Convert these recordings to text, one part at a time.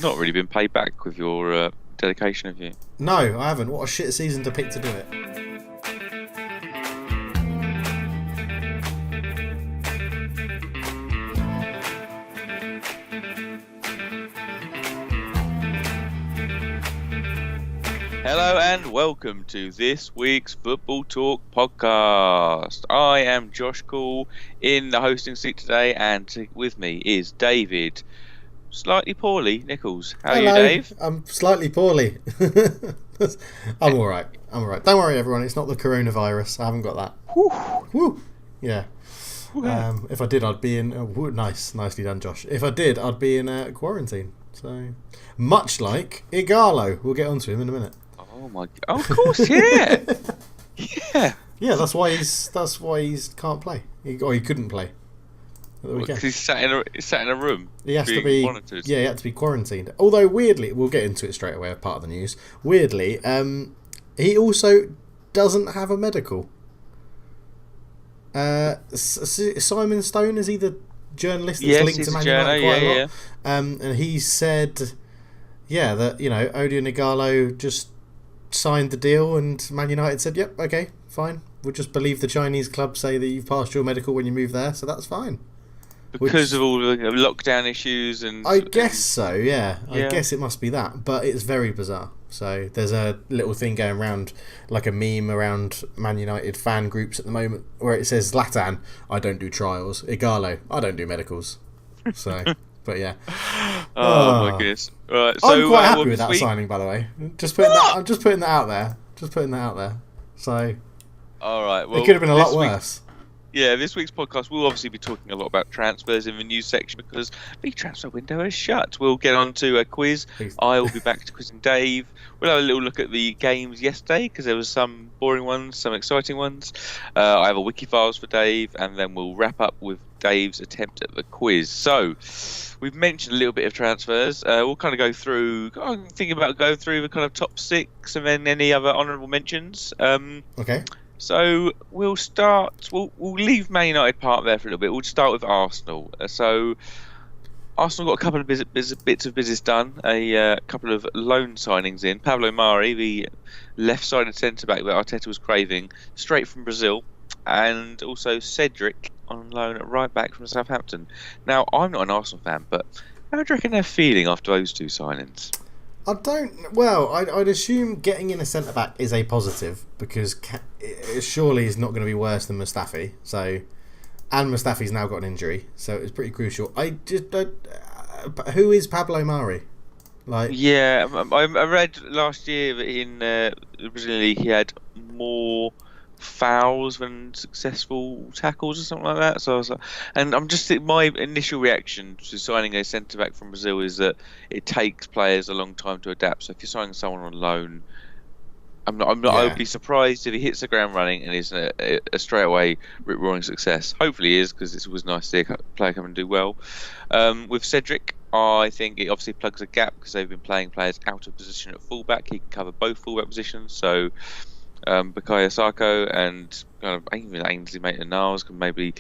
not really been paid back with your dedication, have you? No, I haven't. What a shit season to pick to do it. Hello and welcome to this week's Football Talk podcast. I am Josh Call in the hosting seat today, and with me is David, slightly poorly, Nichols. How Hello. are you, Dave? I'm slightly poorly. I'm alright. Don't worry, everyone. It's not the coronavirus. I haven't got that. Woo. Yeah. If I did, I'd be in... nicely done, Josh. If I did, I'd be in quarantine. So, much like Igahlo. We'll get onto him in a minute. Oh my! Oh, of course, yeah, yeah. That's why he's can't play. He couldn't play. Because he's sat in a room. He has to be monitored. Yeah, he had to be quarantined. Although weirdly, we'll get into it straight away as part of the news. Weirdly, he also doesn't have a medical. Simon Stone is he the journalist that's linked to Man United quite a lot? And he said, that Odion Igahlo just signed the deal, and Man United said, "Yep, okay, fine. We'll just believe the Chinese club say that you've passed your medical when you move there, so that's fine." Because of all the lockdown issues and... I guess so, yeah. I guess it must be that, but it's very bizarre. So there's a little thing going around, like a meme around Man United fan groups at the moment, where it says, Zlatan, I don't do trials. Igahlo, I don't do medicals. So, but yeah. Oh my goodness. Right, so, I'm quite happy with that signing, by the way. I'm just putting that out there. So, all right. Well, it could have been a lot worse. This week's podcast we'll obviously be talking a lot about transfers in the news section because the transfer window is shut. We'll get on to a quiz. I will be back to quizzing Dave. We'll have a little look at the games yesterday because there was some boring ones, some exciting ones. I have a Wikifiles for Dave, and then we'll wrap up with Dave's attempt at the quiz. So, we've mentioned a little bit of transfers. We'll kind of go through. I'm thinking about going through the kind of top six and then any other honourable mentions. Okay. So we'll start. We'll leave Man United part there for a little bit. We'll start with Arsenal. So Arsenal got a couple of bits of business done. A couple of loan signings in. Pablo Mari, the left-sided centre back that Arteta was craving, straight from Brazil, and also Cedric on loan at right back from Southampton. Now I'm not an Arsenal fan, but how do you reckon they're feeling after those two signings? I'd assume getting in a centre back is a positive because it surely is not going to be worse than Mustafi. And Mustafi's now got an injury, so it's pretty crucial. I just don't. Who is Pablo Mari? I read last year that in the Brazilian League he had more fouls than successful tackles or something like that. So I was like, and I'm just my initial reaction to signing a centre back from Brazil is that it takes players a long time to adapt. So if you're signing someone on loan, I'm not. I would be surprised if he hits the ground running and is a straight away rip roaring success. Hopefully he is, because it was nice to see a player come and do well. With Cedric, I think it obviously plugs a gap because they've been playing players out of position at fullback. He can cover both fullback positions, so. Bukayo Sako and kind of even Ainsley Maitland-Niles can maybe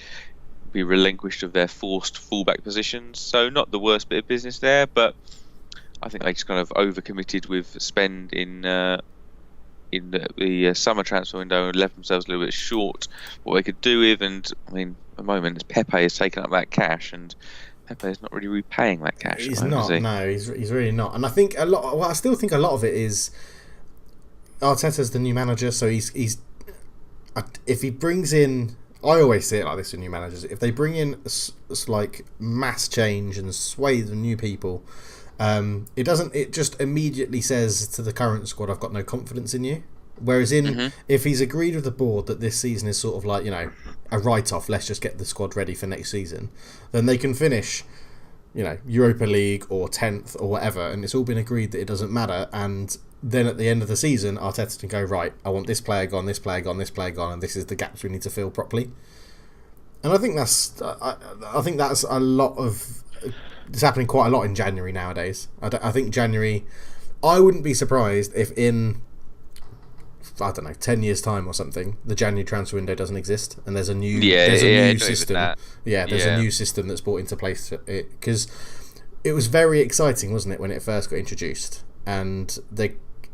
be relinquished of their forced fullback positions. So not the worst bit of business there, but I think they just kind of overcommitted with spend in the summer transfer window and left themselves a little bit short what they could do with. And I mean, at the moment, Pepe has taken up that cash, and Pepe is not really repaying that cash. He's not. No, he's really not. And I think I still think a lot of it is. Arteta's the new manager, so he's if he brings in, I always say it like this with new managers, if they bring in like mass change and swathes of new people, it just immediately says to the current squad, I've got no confidence in you. Whereas if he's agreed with the board that this season is sort of like, a write-off, let's just get the squad ready for next season, then they can finish, Europa League or 10th or whatever, and it's all been agreed that it doesn't matter. And then at the end of the season, Arteta can go, right, I want this player gone, this player gone, this player gone, and this is the gaps we need to fill properly. And I think that's a lot of... It's happening quite a lot in January nowadays. I think January... I wouldn't be surprised if in, 10 years' time or something, the January transfer window doesn't exist, and there's a new system. There's a new system that's brought into place. Because it was very exciting, wasn't it, when it first got introduced? And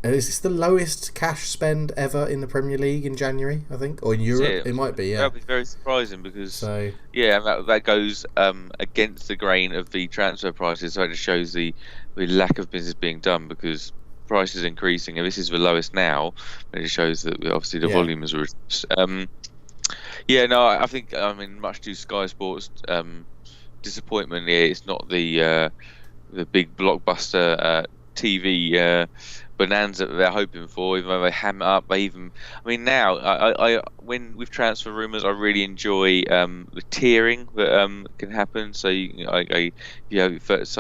is this the lowest cash spend ever in the Premier League in January, I think, or in Europe? It might be. Yeah, that'd be very surprising because that goes against the grain of the transfer prices. So it just shows the lack of business being done because prices increasing, and this is the lowest now. But it shows that obviously the volume is reduced. I think much to Sky Sports' disappointment, it's not the big blockbuster TV bonanza that they're hoping for, even though they ham it up. Now I when with transfer rumours, I really enjoy the tiering that can happen. So I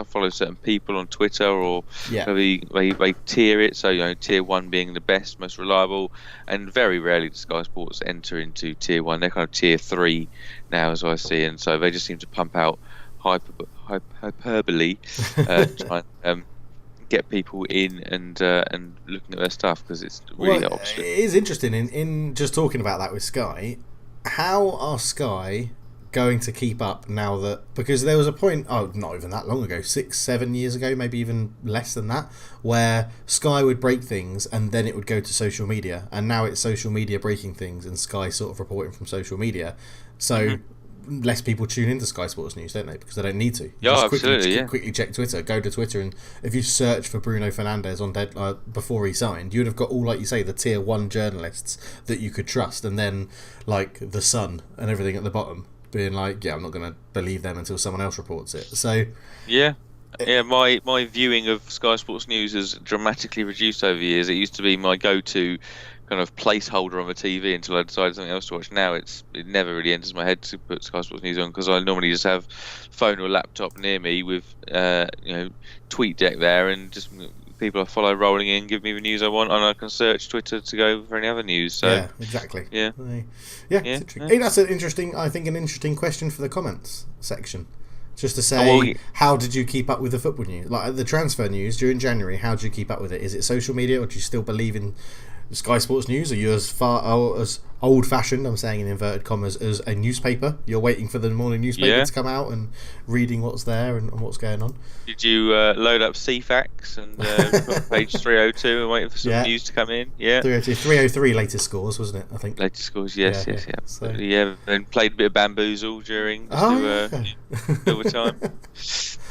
follow certain people on Twitter, or they tier it. So tier 1 being the best, most reliable, and very rarely does Sky Sports enter into tier 1. They're kind of tier 3 now, as I see, and so they just seem to pump out hyperbole, try and get people in and looking at their stuff because it's really opposite. It is interesting in just talking about that with Sky. How are Sky going to keep up now that, because there was a point, not even that long ago, 6-7 years ago, maybe even less than that, where Sky would break things and then it would go to social media, and now it's social media breaking things and Sky sort of reporting from social media. So less people tune into Sky Sports News, don't they? Because they don't need to. Quickly check Twitter. Go to Twitter, and if you search for Bruno Fernandes on before he signed, you would have got all, like you say, the tier 1 journalists that you could trust, and then like the Sun and everything at the bottom being like, I'm not going to believe them until someone else reports it. So my viewing of Sky Sports News has dramatically reduced over the years. It used to be my go-to kind of placeholder on the TV until I decided something else to watch. Now it never really enters my head to put Sky Sports News on because I normally just have phone or laptop near me with TweetDeck there, and just people I follow rolling in give me the news I want, and I can search Twitter to go for any other news. So exactly. That's an interesting question for the comments section. Just to say, how did you keep up with the football news, like the transfer news during January? How did you keep up with it? Is it social media, or do you still believe in Sky Sports News? Are you as old-fashioned, I'm saying in inverted commas, as a newspaper? You're waiting for the morning newspaper to come out and reading what's there and what's going on? Did you load up CFAX and page 302 and waiting for some news to come in? 303 latest scores, wasn't it? I think latest scores, yes. And played a bit of Bamboozle during all the time.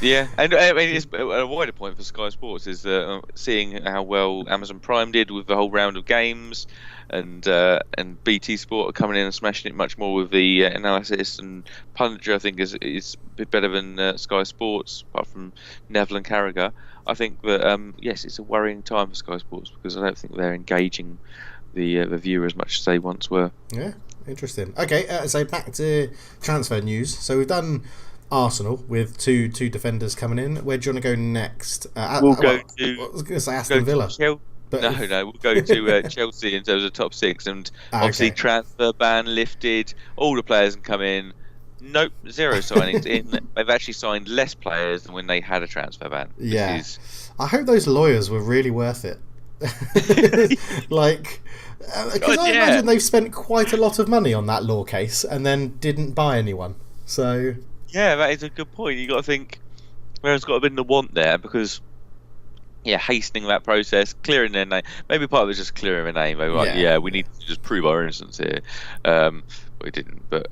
And it's a wider point for Sky Sports is seeing how well Amazon Prime did with the whole round of games, and BT Sport are coming in and smashing it much more with the analysis, and Punditry I think is a bit better than Sky Sports, apart from Neville and Carragher. I think that it's a worrying time for Sky Sports because I don't think they're engaging the viewer as much as they once were. Yeah, interesting. Okay, so back to transfer news. So we've done Arsenal with two defenders coming in. Where do you want to go next? I was going to say Aston Villa. We'll go to Chelsea in terms of top 6, and obviously transfer ban lifted. All the players can come in. Nope, 0 signings in. They've actually signed less players than when they had a transfer ban. Yeah, I hope those lawyers were really worth it. Because I imagine they've spent quite a lot of money on that law case and then didn't buy anyone. So that is a good point. You got to think there's got to be the want there because hastening that process, clearing their name. Maybe part of it is just clearing their name. They were like, we need to just prove our innocence here. We didn't, but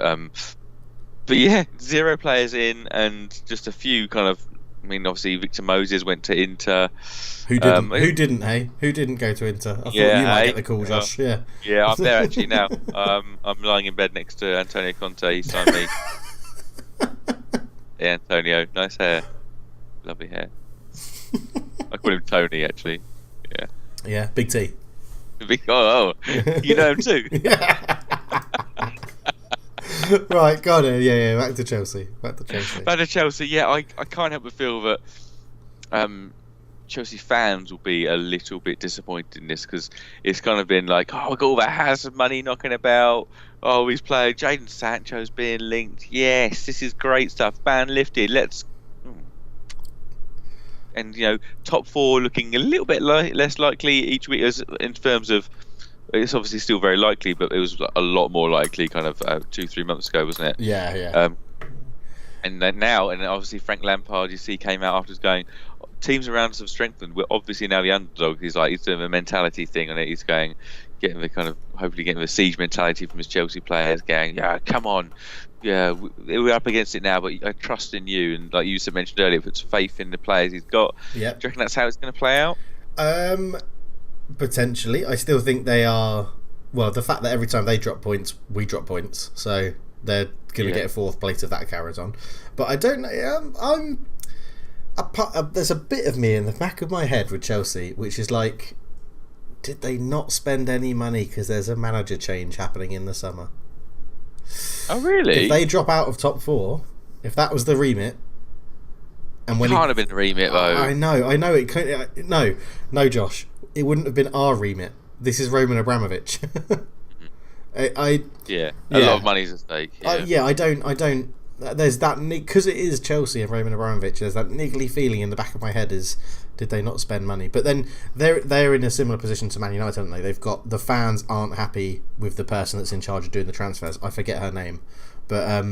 0 players in and just a few kind of. I mean, obviously Victor Moses went to Inter. Who didn't? Who didn't? Hey, who didn't go to Inter? I thought you might get the call, Josh. I'm there actually now. I'm lying in bed next to Antonio Conte. He signed me. Antonio, nice hair, lovely hair. I call him Tony actually. Yeah, Big T. You know him too. Right, got it. Back to Chelsea. Back to Chelsea. I can't help but feel that Chelsea fans will be a little bit disappointed in this because it's kind of been like, we got all that hazard money knocking about. He's playing Jadon Sancho's being linked. Yes, this is great stuff. Ban lifted. And top 4 looking a little bit less likely each week, as in terms of. It's obviously still very likely, but it was a lot more likely kind of 2-3 months ago, wasn't it? Yeah. And then now, and obviously Frank Lampard, you see, came out afterwards going, teams around us have strengthened. We're obviously now the underdog. He's doing a mentality thing on it. He's getting the hopefully getting the siege mentality from his Chelsea players, going, yeah, come on, yeah, we're up against it now, but I trust in you. And like you mentioned earlier, puts faith in the players he's got. Yeah. Do you reckon that's how it's going to play out? Potentially. I still think they are. Well, the fact that every time they drop points, we drop points, so they're going to get a fourth place if that carries on. But I don't know. There's a bit of me in the back of my head with Chelsea, which is like, did they not spend any money because there's a manager change happening in the summer? Oh, really? If they drop out of top four, if that was the remit, and when can't have been the remit though. I know it could. No, Josh, it wouldn't have been our remit. This is Roman Abramovich. A lot of money's at stake. I don't. There's that because it is Chelsea and Roman Abramovich. There's that niggly feeling in the back of my head: is did they not spend money? But then they're in a similar position to Man United, aren't they? They've got the fans aren't happy with the person that's in charge of doing the transfers. I forget her name, but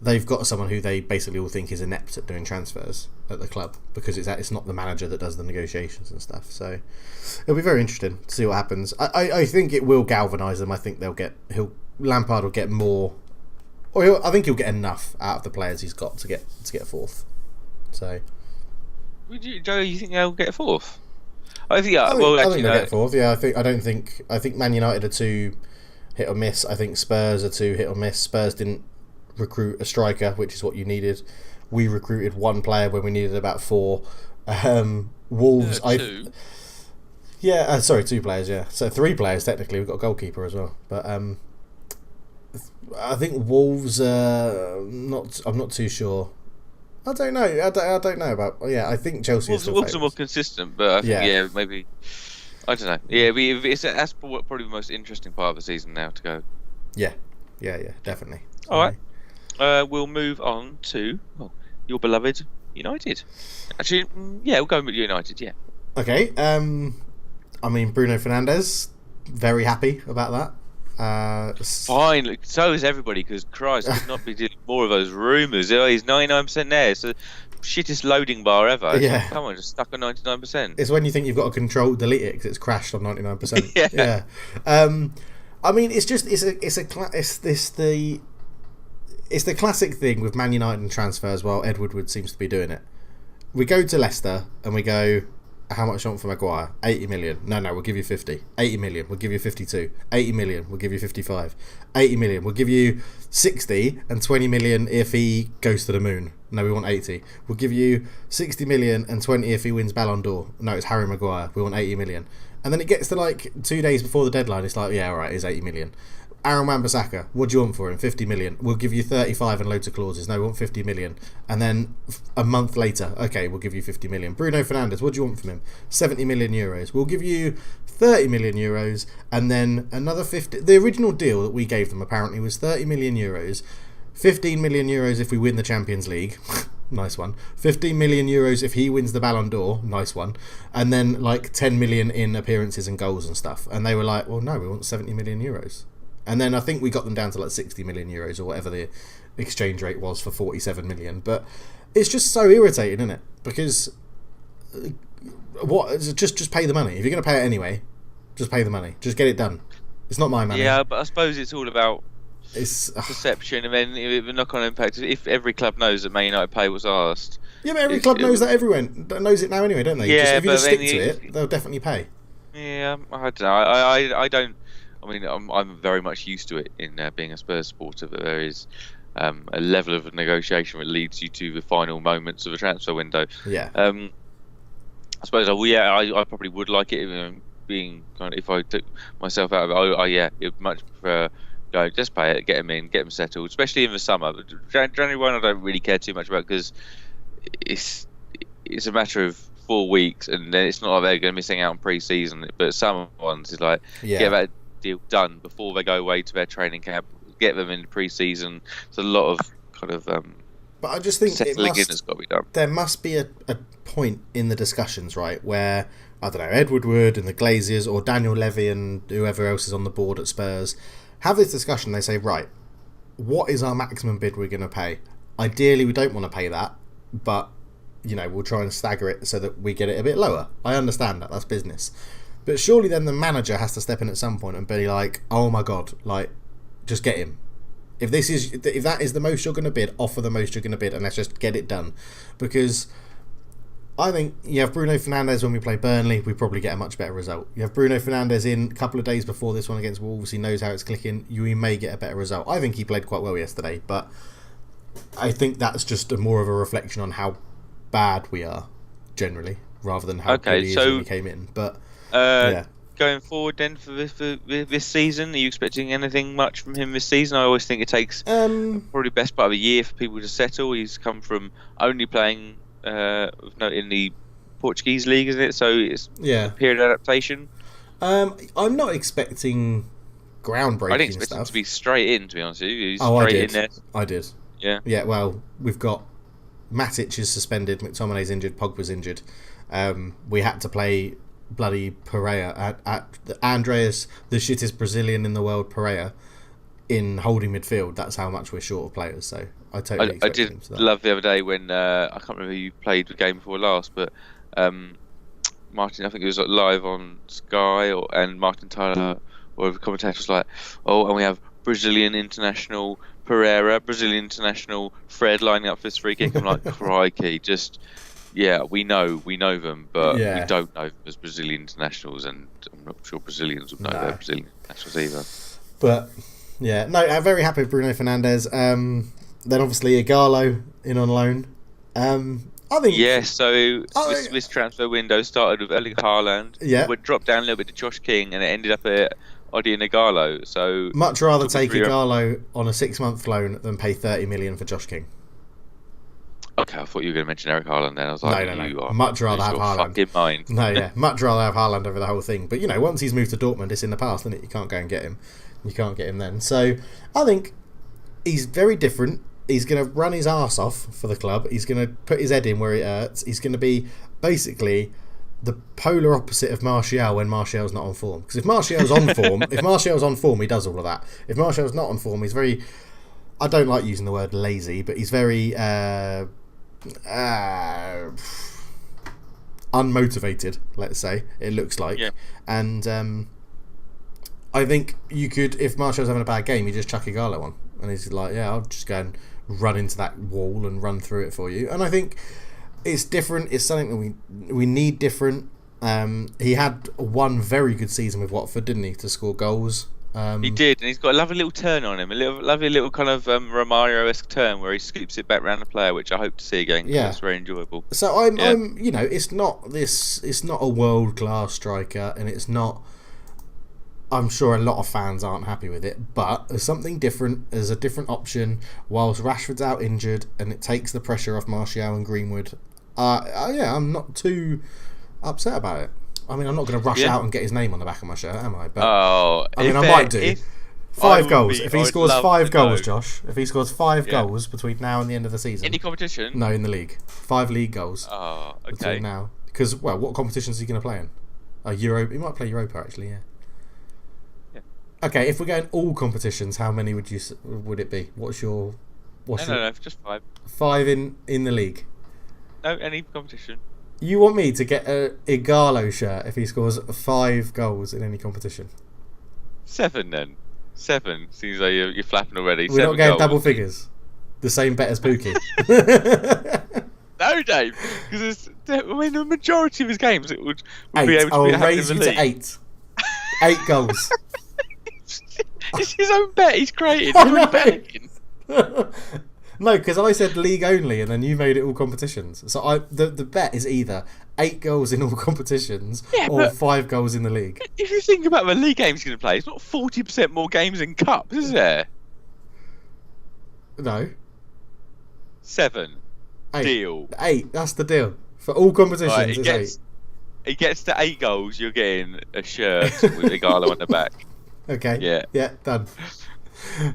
they've got someone who they basically all think is inept at doing transfers at the club because it's not the manager that does the negotiations and stuff. So it'll be very interesting to see what happens. I think it will galvanise them. I think Lampard will get more. I think he'll get enough out of the players he's got to get fourth. So, Joe, you think they'll get fourth? I think they'll get fourth. Yeah, I think Man United are too hit or miss. I think Spurs are too hit or miss. Spurs didn't recruit a striker, which is what you needed. We recruited one player when we needed about four. Wolves, two. Two players. Yeah, so three players technically. We've got a goalkeeper as well, but I think Wolves. I'm not too sure. I don't know. I don't know about. Yeah, I think Chelsea. Wolves are more consistent, but I think maybe. I don't know. Yeah, that's probably the most interesting part of the season now to go. Yeah, definitely. All right. We'll move on to your beloved United. Actually, we'll go with United. Yeah. Okay. Bruno Fernandes. Very happy about that. Fine. So is everybody, because Christ, could not be doing more of those rumours. Oh, he's 99% there. It's the shittest loading bar ever. Yeah. Come on, just stuck on 99%. It's when you think you've got to control delete it because it's crashed on 99%. Yeah. It's the classic thing with Man United and transfers. Well, Ed Woodward seems to be doing it. We go to Leicester and we go, how much do you want for Maguire? 80 million. No, we'll give you 50. 80 million. We'll give you 52. 80 million. We'll give you 55. 80 million. We'll give you 60 and 20 million if he goes to the moon. No, we want 80. We'll give you 60 million and 20 if he wins Ballon d'Or. No, it's Harry Maguire. We want 80 million. And then it gets to like 2 days before the deadline. It's like, yeah, all right, it's 80 million. Aaron Wan-Bissaka, what do you want for him? 50 million. We'll give you 35 and loads of clauses. No, we want 50 million. And then a month later, okay, we'll give you 50 million. Bruno Fernandes, what do you want from him? 70 million euros. We'll give you 30 million euros and then another 50. The original deal that we gave them apparently was 30 million euros, 15 million euros if we win the Champions League. Nice one. 15 million euros if he wins the Ballon d'Or. Nice one. And then like 10 million in appearances and goals and stuff. And they were like, well, no, we want 70 million euros. And then I think we got them down to like 60 million euros or whatever the exchange rate was for 47 million. But it's just so irritating, isn't it? Because just pay the money. If you're going to pay it anyway, just pay the money. Just get it done. It's not my money. Yeah, but I suppose it's all about perception, and then the knock-on impact. If every club knows that Man United pay what's asked. Yeah, but every club knows that. Everyone knows it now anyway, don't they? Yeah, if you just stick to it, they'll definitely pay. Yeah, I don't know. I don't. I mean, I'm very much used to it in being a Spurs supporter, but there is a level of negotiation that leads you to the final moments of a transfer window. Yeah. I suppose. I probably would like it. Being kind of, if I took myself out of it, I'd much prefer. Just pay it, get them in, get them settled, especially in the summer. January 1, I don't really care too much about because it's a matter of 4 weeks, and then it's not like they're going to be missing out on pre-season. But some ones is like get that deal done before they go away to their training camp, get them in the pre-season. It's a lot of kind of. But I just think it's got to be done. There must be a point in the discussions, right, where I don't know, Ed Woodward and the Glaziers or Daniel Levy and whoever else is on the board at Spurs have this discussion. They say, right, what is our maximum bid we're going to pay? ideally we don't want to pay that, but we'll try and stagger it so that we get it a bit lower. I understand that, that's business. But surely then the manager has to step in at some point and be like, oh my god, like, just get him. If that is the most you're going to bid, offer the most you're going to bid, and let's just get it done. Because I think you have Bruno Fernandes when we play Burnley, we probably get a much better result. You have Bruno Fernandes in a couple of days before this one against Wolves, he knows how it's clicking, you may get a better result. I think he played quite well yesterday, but I think that's just more of a reflection on how bad we are, generally, rather than how good he is when he came in. But yeah. Going forward then for this season, are you expecting anything much from him this season? I always think it takes probably best part of a year for people to settle. He's come from only playing in the Portuguese league, isn't it? So it's a period of adaptation. I'm not expecting groundbreaking I didn't expect him to be straight in, to be honest with you. He's straight in there. I did. Yeah. Yeah, well, we've got Matic is suspended, McTominay's injured, Pogba's injured. We had to play bloody Pereira at Andreas, the shittest Brazilian in the world, Pereira, in holding midfield. That's how much we're short of players. So I totally expect him to did that. love the other day when I can't remember who you played the game before last, but Martin, I think it was live on Sky, and Martin Tyler or the commentator was like, oh, and we have Brazilian international Pereira, Brazilian international Fred lining up for this free kick. I'm like, crikey, just. Yeah, we know them, but we don't know them as Brazilian internationals, and I'm not sure Brazilians would know they're Brazilian internationals either. But yeah, no, I'm very happy with Bruno Fernandes. Then obviously Igahlo in on loan. I think so this transfer window started with Erling Haaland. Yeah, would drop down a little bit to Josh King, and it ended up at Odion Igahlo. So much rather take Igahlo on a 6-month loan than pay 30 million for Josh King. Okay, I thought you were going to mention Eric Haaland then. I was like, no. Much rather have Haaland. Fucking mind. No, yeah. Much rather have Haaland over the whole thing. But, once he's moved to Dortmund, it's in the past, isn't it? You can't go and get him. You can't get him then. So, I think he's very different. He's going to run his arse off for the club. He's going to put his head in where it hurts. He's going to be basically the polar opposite of Martial when Martial's not on form. Because if Martial's on form, he does all of that. If Martial's not on form, he's very... I don't like using the word lazy, but he's very... unmotivated, let's say, it looks like. And I think you could, if Martial's having a bad game, you just chuck Igahlo on and he's like, I'll just go and run into that wall and run through it for you. And I think it's different. It's something that we need different. He had one very good season with Watford, didn't he, to score goals. He did, and he's got a lovely little turn on him, lovely little kind of Romario-esque turn where he scoops it back round the player, which I hope to see again. Yeah, it's very enjoyable. So I'm it's not a world class striker, and it's not. I'm sure a lot of fans aren't happy with it, but there's something different. There's a different option. Whilst Rashford's out injured, and it takes the pressure off Martial and Greenwood. I'm not too upset about it. I mean, I'm not going to rush out and get his name on the back of my shirt, am I? But I might do. 5 goals. If he scores 5 goals, Josh. If he scores 5 goals between now and the end of the season. Any competition? No, in the league. 5 league goals. Oh, okay. Between now, because what competitions is he going to play in? Euro. He might play Europa actually. Yeah. Okay, if we're going all competitions, how many would it be? No, just 5. 5 in the league. No, any competition. You want me to get a Igahlo shirt if he scores 5 goals in any competition? 7 then. 7. Seems like you're flapping already. We're not getting double figures. The same bet as Pookie. No, Dave. Because the majority of his games it would be able to I'll raise you to 8. 8 goals. It's his own bet he's created. He's betting. No, because I said league only, and then you made it all competitions. So the bet is either 8 goals in all competitions or 5 goals in the league. If you think about the league games he's going to play, it's not 40% more games in cups, is there? No. 7. 8. Deal. 8. That's the deal for all competitions. Right, it's 8. He gets to 8 goals, you're getting a shirt with Igahlo on the back. Okay. Yeah. Done.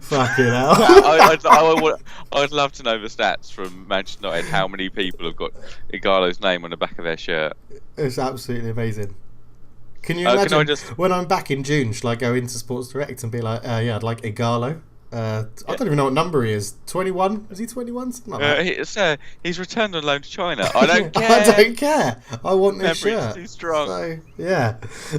Fucking hell. I'd love to know the stats from Manchester United. How many people have got Igahlo's name on the back of their shirt? It's absolutely amazing. Can you imagine when I'm back in June? Shall I go into Sports Direct and be like, "Yeah, I'd like Igahlo I don't even know what number he is. 21? Is he 21? Something like that. He's returned on loan to China. I don't care. I don't care. I want this Memory's shirt. too strong. So, yeah.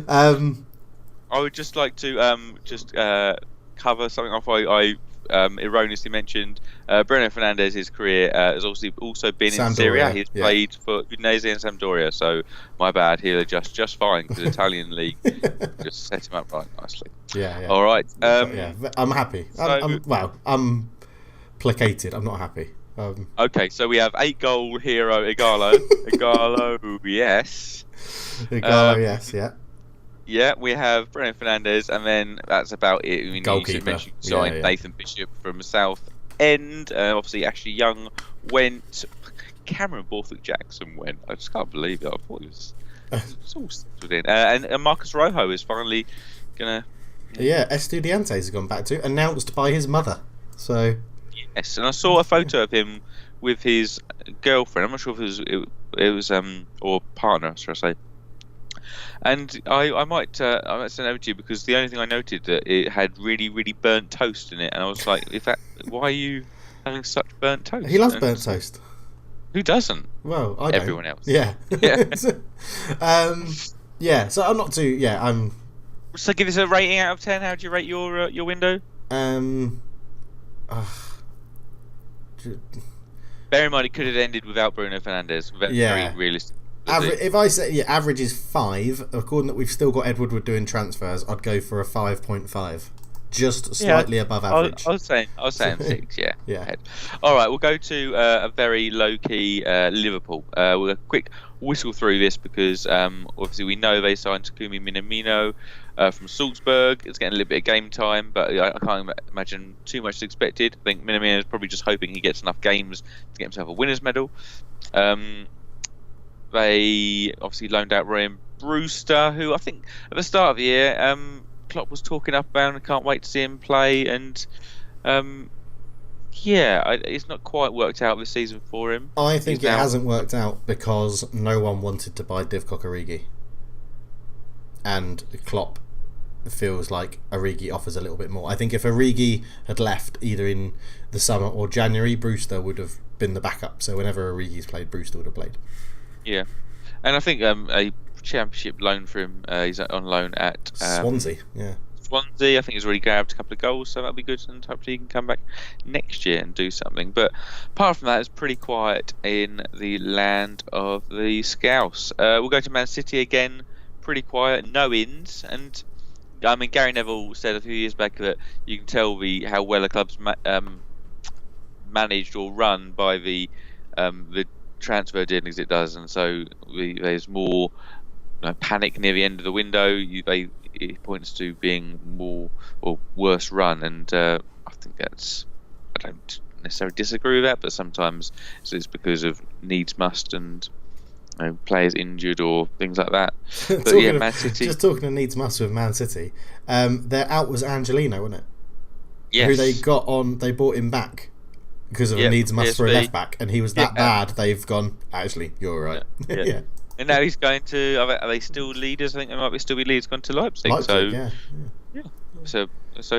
I would just like to cover something off. I erroneously mentioned Bruno Fernandes' career has also been in Serie A. He's played for Udinese and Sampdoria, so my bad. He'll adjust just fine because the Italian league just set him up right nicely. Yeah. All right. I'm happy. I'm placated. I'm not happy. Okay, so we have 8-goal hero Igahlo. Igahlo, yes. Igahlo, yes, yeah. Yeah, we have Bruno Fernandes, and then that's about it. I mean, goalkeeper. You signed Nathan Bishop from South End. Obviously, Ashley Young went. Cameron Borthwick-Jackson went. I just can't believe it. I thought it was all settled in. And Marcus Rojo is finally going to... Yeah, Estudiantes has gone back to, announced by his mother. So... Yes, and I saw a photo of him with his girlfriend. I'm not sure if it was or partner, should I say. And I might send it over to you because the only thing I noted that it had really, really burnt toast in it, and I was like, why are you having such burnt toast? He loves burnt toast. Who doesn't? Well, I don't. Everyone else. Yeah. Yeah. So I'm not too. Yeah, I'm. So give us a rating out of 10. How do you rate your window? Bear in mind, it could have ended without Bruno Fernandes. Very realistic. If I say average is 5, according that we've still got Ed Woodward doing transfers, I'd go for a 5.5, just slightly above average. I was saying 6. Yeah. Yeah. All right, we'll go to a very low key Liverpool. We'll quick whistle through this because obviously we know they signed Takumi Minamino from Salzburg. It's getting a little bit of game time, but I can't imagine too much is expected. I think Minamino is probably just hoping he gets enough games to get himself a winner's medal. They obviously loaned out Ryan Brewster, who I think at the start of the year Klopp was talking up about and can't wait to see him play. And it's not quite worked out this season for him. I think it hasn't worked out because no one wanted to buy Divock Origi. And Klopp feels like Origi offers a little bit more. I think if Origi had left either in the summer or January, Brewster would have been the backup. So whenever Origi's played, Brewster would have played. Yeah, and I think a championship loan for him. He's on loan at Swansea. Yeah, Swansea. I think he's already grabbed a couple of goals, so that'll be good. And hopefully he can come back next year and do something. But apart from that, it's pretty quiet in the land of the Scouse. We'll go to Man City again. Pretty quiet, no ins. And I mean, Gary Neville said a few years back that you can tell how well a club's managed or run by the transfer dealings it does, and so there's more panic near the end of the window. It points to being more or worse run, and I think I don't necessarily disagree with that, but sometimes it's because of needs must and players injured or things like that. But Man City. Just talking of needs must with Man City, their out was Angelino, wasn't it? Yes. Who they bought him back. Because of a needs must for a left back, and he was that bad. They've gone. Actually, you're right. Yeah. And now he's going to. Are they still leaders? I think they might still be leaders. Gone to Leipzig. Yeah. So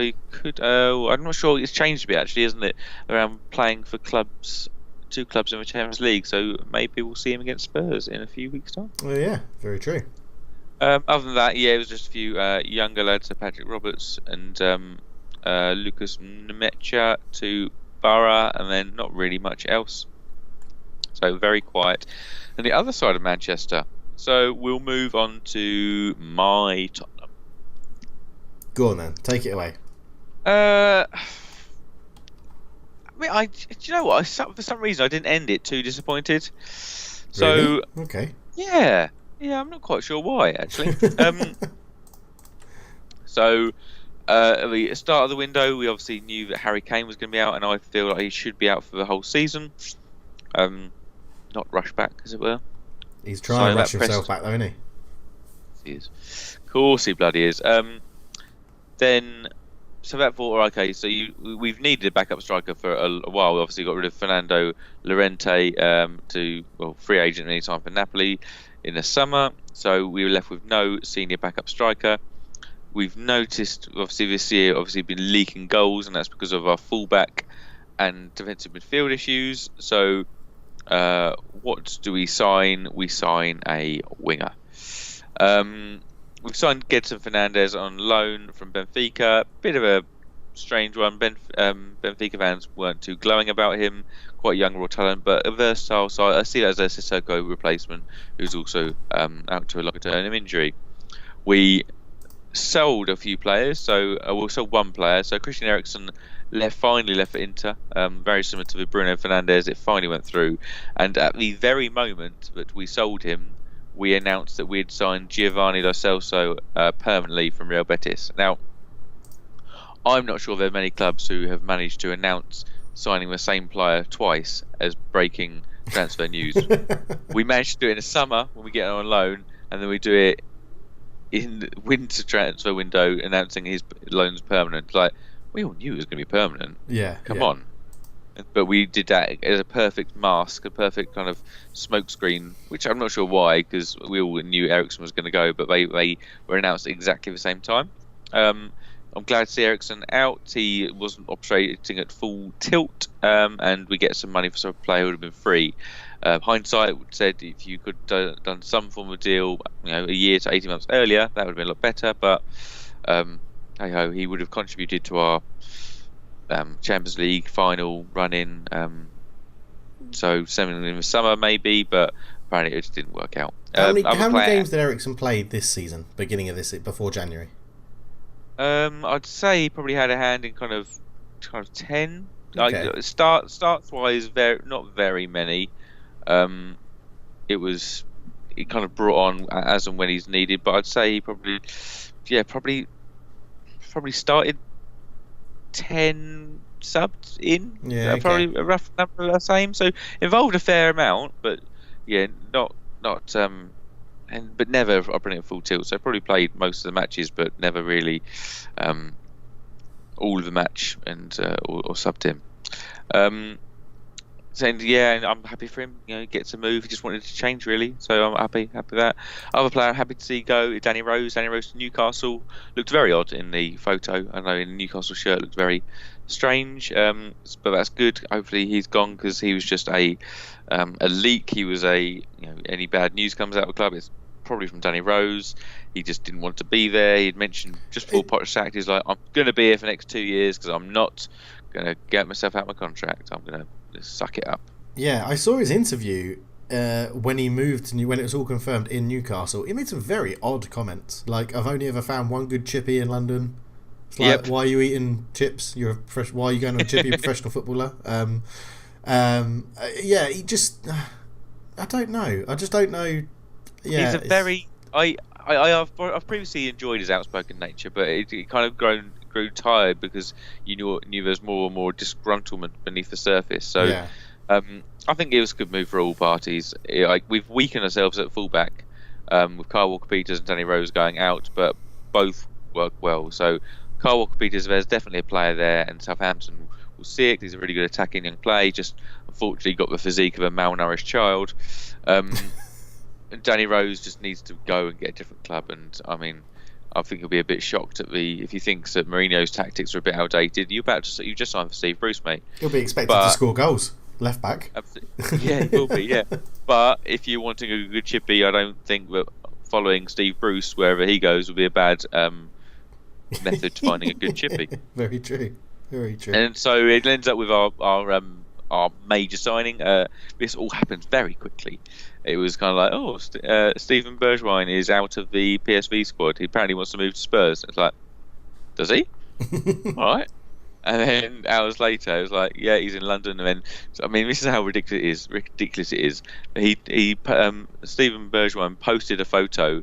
he could. I'm not sure. It's changed a bit actually, isn't it? Around playing for clubs, 2 clubs in the Champions League. So maybe we'll see him against Spurs in a few weeks' time. Well, yeah, very true. Other than that, it was just a few younger lads, so Patrick Roberts and Lucas Nemecha to Borough, and then not really much else. So very quiet. And the other side of Manchester. So we'll move on to my Tottenham. Go on then, take it away. I mean, do you know what? For some reason, I didn't end it too disappointed. So really? Okay. Yeah, I'm not quite sure why actually. So. At the start of the window, we obviously knew that Harry Kane was going to be out, and I feel like he should be out for the whole season. Not rush back, as it were. He's trying to rush himself back, though, isn't he? He is. Of course he bloody is. Then, so that thought, okay, so we've needed a backup striker for a while. We obviously got rid of Fernando Llorente free agent anytime for Napoli in the summer. So we were left with no senior backup striker. we've noticed obviously this year been leaking goals, and that's because of our fullback and defensive midfield issues. So what do we sign? We sign a winger. We've signed Gedson Fernandes on loan from Benfica. Bit of a strange one. Benfica fans weren't too glowing about him. Quite young raw talent, but a versatile side. I see that as a Sissoko replacement, who's also out to a longer-term injury. We sold a few players, so we sold one player. So Christian Eriksen finally left for Inter. Very similar to the Bruno Fernandes, it finally went through. And at the very moment that we sold him, we announced that we had signed Giovanni Lo Celso permanently from Real Betis. Now, I'm not sure there are many clubs who have managed to announce signing the same player twice as breaking transfer news. We managed to do it in the summer when we get him on loan, and then we do it in the winter transfer window announcing his loan's permanent. Like, we all knew it was going to be permanent. Yeah. Come on. But we did that as a perfect mask, a perfect kind of smokescreen, which I'm not sure why, because we all knew Eriksen was going to go, but they were announced at exactly the same time. I'm glad to see Eriksen out. He wasn't operating at full tilt, and we get some money for some player who would have been free. Hindsight said if you could have done some form of deal, a year to 18 months earlier, that would have been a lot better. But hey ho, he would have contributed to our Champions League final run-in. So something in the summer maybe, but apparently it just didn't work out. How many games did Eriksen play this season? Beginning of this before January. I'd say he probably had a hand in kind of 10. Okay. Like starts wise, not very many. It kind of brought on as and when he's needed, but I'd say he probably started 10 subbed in. Yeah, okay. Probably a rough number the same. So involved a fair amount, but yeah, not but never operating at full tilt. So probably played most of the matches, but never really all of the match and or subbed him. Saying yeah, I'm happy for him. He gets a move. He just wanted to change really, so I'm happy with that. Other player I'm happy to see go, Danny Rose. Danny Rose to Newcastle looked very odd in the photo. I know in the Newcastle shirt looked very strange, but that's good. Hopefully he's gone because he was just a leak. He was any bad news comes out of the club, it's probably from Danny Rose. He just didn't want to be there. He'd mentioned just before Potter sacked, he's like, I'm going to be here for the next 2 years because I'm not going to get myself out of my contract. I'm going to suck it up. Yeah, I saw his interview when he moved when it was all confirmed in Newcastle. He made some very odd comments, like, I've only ever found one good chippy in London. It's like, why are you eating chips? Why are you going to a chippy? Professional footballer. Yeah, he just I don't know. I just don't know. Yeah, he's a very I've previously enjoyed his outspoken nature, but it kind of grew tired because you knew there's more and more disgruntlement beneath the surface. So yeah. I think it was a good move for all parties. We've weakened ourselves at fullback with Kyle Walker-Peters and Danny Rose going out, but both work well. So Kyle Walker-Peters, there's definitely a player there, and Southampton will see it. He's a really good attacking young player. Just unfortunately got the physique of a malnourished child. And Danny Rose just needs to go and get a different club. And I mean, I think he'll be a bit shocked if he thinks that Mourinho's tactics are a bit outdated. You just signed for Steve Bruce, mate. He'll be expected to score goals, left back. Yeah, he will be. Yeah, but if you're wanting a good chippy, I don't think that following Steve Bruce wherever he goes will be a bad method to finding a good chippy. Very true. Very true. And so it ends up with our major signing. This all happens very quickly. It was kind of like, Stephen Bergwijn is out of the PSV squad. He apparently wants to move to Spurs. It's like, does he? All right. And then hours later, it was like, yeah, he's in London. And then, I mean, this is how ridiculous it is. Stephen Bergwijn posted a photo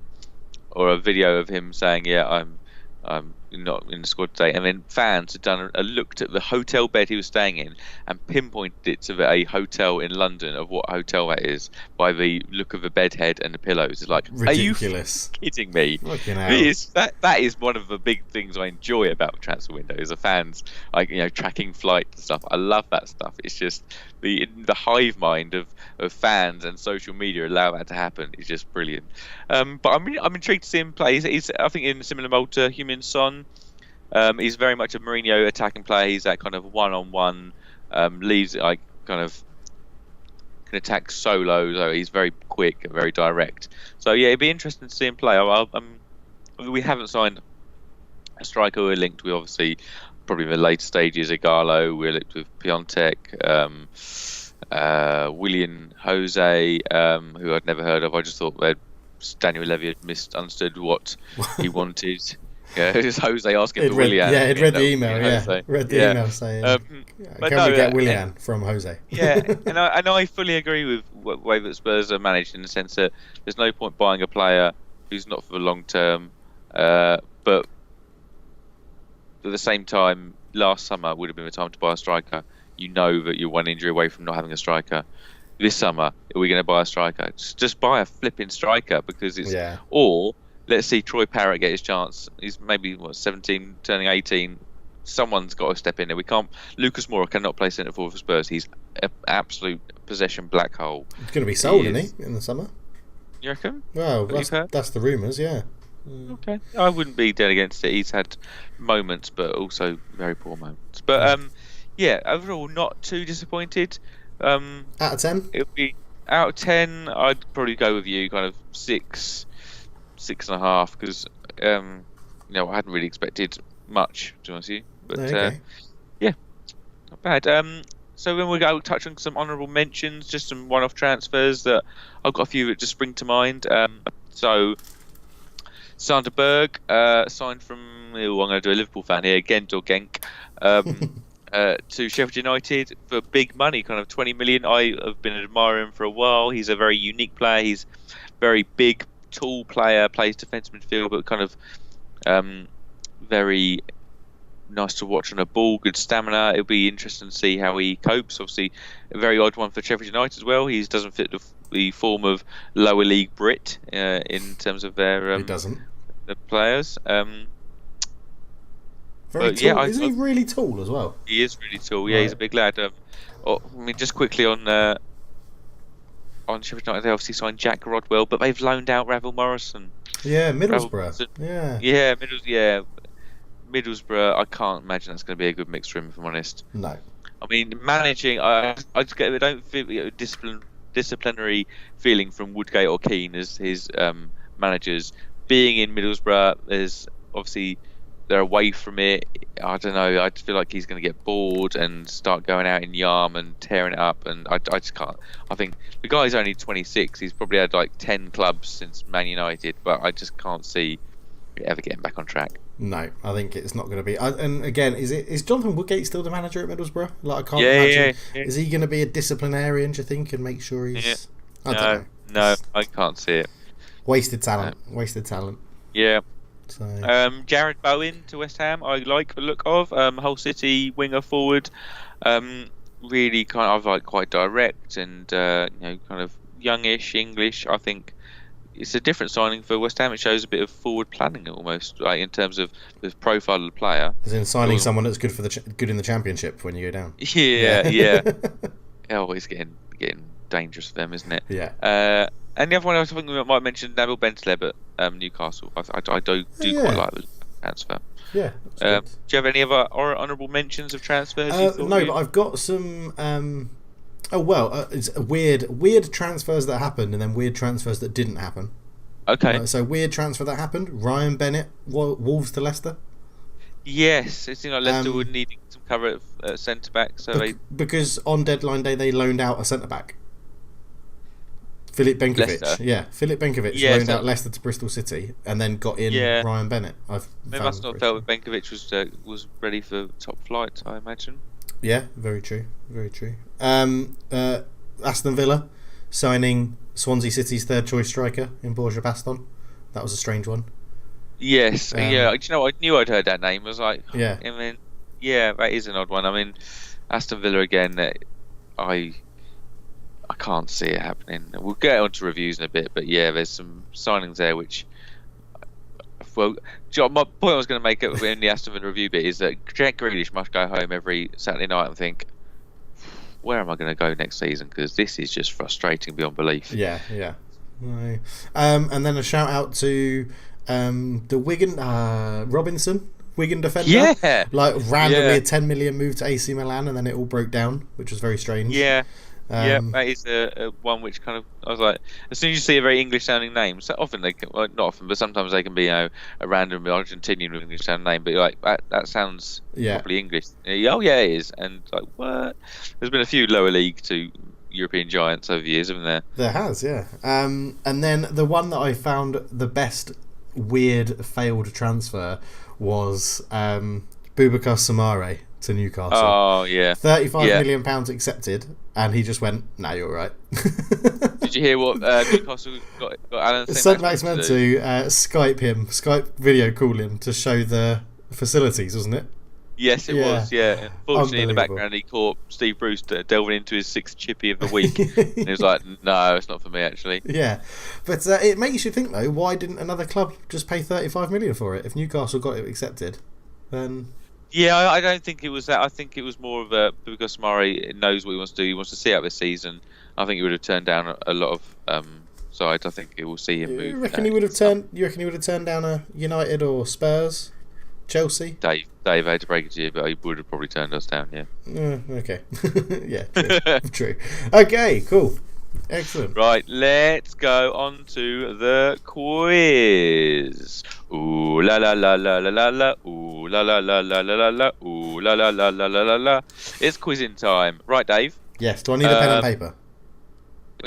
or a video of him saying, yeah, I'm not in the squad today. And then fans had done looked at the hotel bed he was staying in and pinpointed it to a hotel in London of what hotel that is by the look of the bed head and the pillows. It's like, ridiculous. Are you kidding me? That is one of the big things I enjoy about the transfer window is the fans, like, tracking flight and stuff. I love that stuff. It's just the hive mind of fans and social media allow that to happen. It's just brilliant. But I'm intrigued to see him play. He's I think in a similar mold to Heung-min Son. He's very much a Mourinho attacking player. He's that kind of one-on-one, leaves like kind of can attack solo. So he's very quick and very direct. So yeah, it'd be interesting to see him play. We haven't signed a striker. We're linked with obviously probably the later stages. Igahlo. We're linked with Piontek. Willian Jose, who I'd never heard of. I just thought that Daniel Levy had misunderstood what he wanted. Yeah, it was Jose asking for Willian. Yeah, he'd read the email. Read the email saying, "Can we get Willian from Jose?" Yeah, and I fully agree with the way that Spurs are managed in the sense that there's no point buying a player who's not for the long term. But at the same time, last summer would have been the time to buy a striker. You know that you're one injury away from not having a striker. This summer, are we going to buy a striker? Just buy a flipping striker because it's... Yeah. Or let's see Troy Parrott get his chance. He's maybe 17, turning 18. Someone's got to step in there. We can't... Lucas Moura cannot play centre forward for Spurs. He's an absolute possession black hole. He's going to be sold, isn't he, in the summer? You reckon? Well, that's the rumours, yeah. Okay. I wouldn't be dead against it. He's had moments, but also very poor moments. But... yeah, overall, not too disappointed. Out of 10? It would be out of 10. I'd probably go with you, kind of 6.5, because I hadn't really expected much, to be honest with you. But okay. Yeah, not bad. So then we'll go touch on some honourable mentions, just some one-off transfers that I've got a few that just spring to mind. So Sander Berg signed from. I'm going to do a Liverpool fan here, Gent or Genk. To Sheffield United for big money, kind of 20 million. I have been admiring him for a while. He's a very unique player. He's very big, tall player, plays defensive midfield, but kind of very nice to watch on a ball, good stamina. It'll be interesting to see how he copes. Obviously, a very odd one for Sheffield United as well. He doesn't fit the form of lower league Brit in terms of their he doesn't. The players. Very tall. Isn't he really tall as well? He is really tall. Yeah, right. He's a big lad. Just quickly on Sheffield United, they obviously signed Jack Rodwell, but they've loaned out Ravel Morrison. Yeah, Middlesbrough. Middlesbrough. I can't imagine that's going to be a good mix for him, if I'm honest. No. I mean, managing. I don't feel disciplinary feeling from Woodgate or Keane as his managers. Being in Middlesbrough, there's obviously. They're away from it. I don't know. I just feel like he's going to get bored and start going out in Yarm and tearing it up. And I just can't. I think the guy's only 26. He's probably had like 10 clubs since Man United, but I just can't see it ever getting back on track. No, I think it's not going to be. And again, is Jonathan Woodgate still the manager at Middlesbrough? Like, I can't imagine. Yeah. Is he going to be a disciplinarian? Do you think, and make sure he's? Yeah. I don't know. No, I can't see it. Wasted talent. Wasted talent. Yeah. So. Jared Bowen to West Ham, I like the look of. Hull City winger forward, really kind of like quite direct and kind of youngish English. I think it's a different signing for West Ham. It shows a bit of forward planning almost, like in terms of the profile of the player. As in signing someone that's good for good in the Championship when you go down. Yeah. Always getting dangerous for them, isn't it? Yeah. And the other one I think we might mention, Nabil Bentaleb at Newcastle. I do quite like the transfer. Yeah. Do you have any other honourable mentions of transfers? No, but I've got some. It's weird transfers that happened, and then weird transfers that didn't happen. Okay. So weird transfer that happened. Ryan Bennett, Wolves to Leicester. Yes, it seemed like Leicester were needing some cover at centre back, because on deadline day they loaned out a centre back. Philip Benkovic. Leicester. Yeah, Philip Benkovic loaned out Leicester to Bristol City and then got in Ryan Bennett. They must not have felt that Benkovic was ready for top flight, I imagine. Yeah, very true. Very true. Aston Villa signing Swansea City's third choice striker in Borja Baston. That was a strange one. Yes, yeah. Do you know, I knew I'd heard that name. I was like, Yeah. I mean, yeah, that is an odd one. I mean, Aston Villa again. I I can't see it happening. We'll get on to reviews in a bit, but yeah, there's some signings there which. Well, my point I was going to make in the Aston Villa review bit is that Jack Grealish must go home every Saturday night and think, where am I going to go next season? Because this is just frustrating beyond belief. Yeah. No. And then a shout out to the Wigan Robinson, Wigan defender. Yeah. Like randomly a 10 million move to AC Milan, and then it all broke down, which was very strange. Yeah. That is a one which kind of, I was like, as soon as you see a very English sounding name, so often they can, well, not often, but sometimes they can be a random Argentinian English sounding name, but you're like, that sounds properly English. Oh yeah, it is. And like, what? There's been a few lower league to European giants over the years, haven't there? There has, yeah. And then the one that I found the best weird failed transfer was Boubacar Samare to Newcastle. Oh yeah, £35 million accepted, and he just went, "Nah, you're right." Did you hear what Newcastle got Alan St. Maximin to Skype video call him to show the facilities, wasn't it? Yes, it was. Yeah, unfortunately, in the background, he caught Steve Bruce delving into his 6th chippy of the week, and he was like, "No, it's not for me, actually." Yeah, but it makes you think though. Why didn't another club just pay 35 million for it? If Newcastle got it accepted, then. Yeah, I don't think it was that. I think it was more of because Samari knows what he wants to do. He wants to see out this season. I think he would have turned down a lot of sides. I think it will see him move. You reckon he would have turned down a United or Spurs, Chelsea? Dave, I hate to break it to you, but he would have probably turned us down. Yeah. Okay. Yeah. True. Okay. Cool. Excellent. Right, let's go on to the quiz. Ooh la la la la la la la. Ooh la la la la la la la. Ooh la la la la la la la. It's quizzing time. Right, Dave? Yes. Do I need a pen and paper?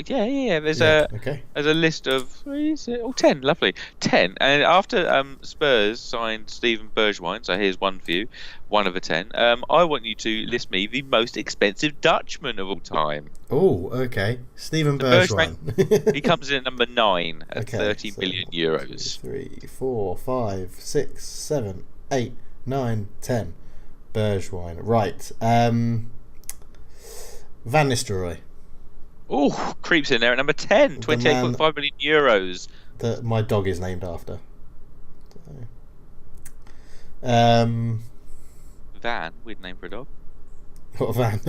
Yeah. There's okay. There's a list of 10. Lovely, 10. And after Spurs signed Steven Bergwijn, so here's one for you, 1 of a 10. I want you to list me the most expensive Dutchman of all time. Oh, okay. Steven Bergwijn. He comes in at number 9 at 30 million euros. 3, 4, 5, 6, 7, 8, 9, 10. Bergwijn. Right. Van Nistelrooy. Oh, creeps in there at number 10, 28.5 million euros. That my dog is named after. Van, weird name for a dog. What Van?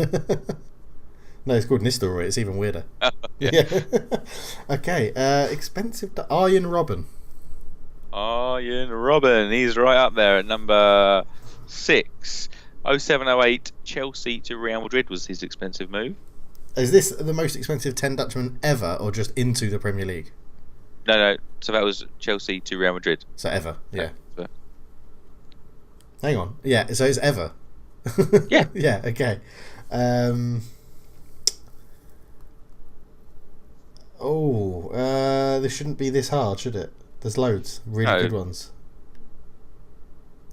No, it's called Nistelrooy. It's even weirder. Yeah. Okay, expensive. Arjen Robben. Arjen Robben. He's right up there at number 6. 0708 Chelsea to Real Madrid was his expensive move. Is this the most expensive 10 Dutchman ever, or just into the Premier League? No. So that was Chelsea to Real Madrid. So ever, yeah. So. Hang on. Yeah, so it's ever. Yeah. Yeah, okay. This shouldn't be this hard, should it? There's loads. Really good ones.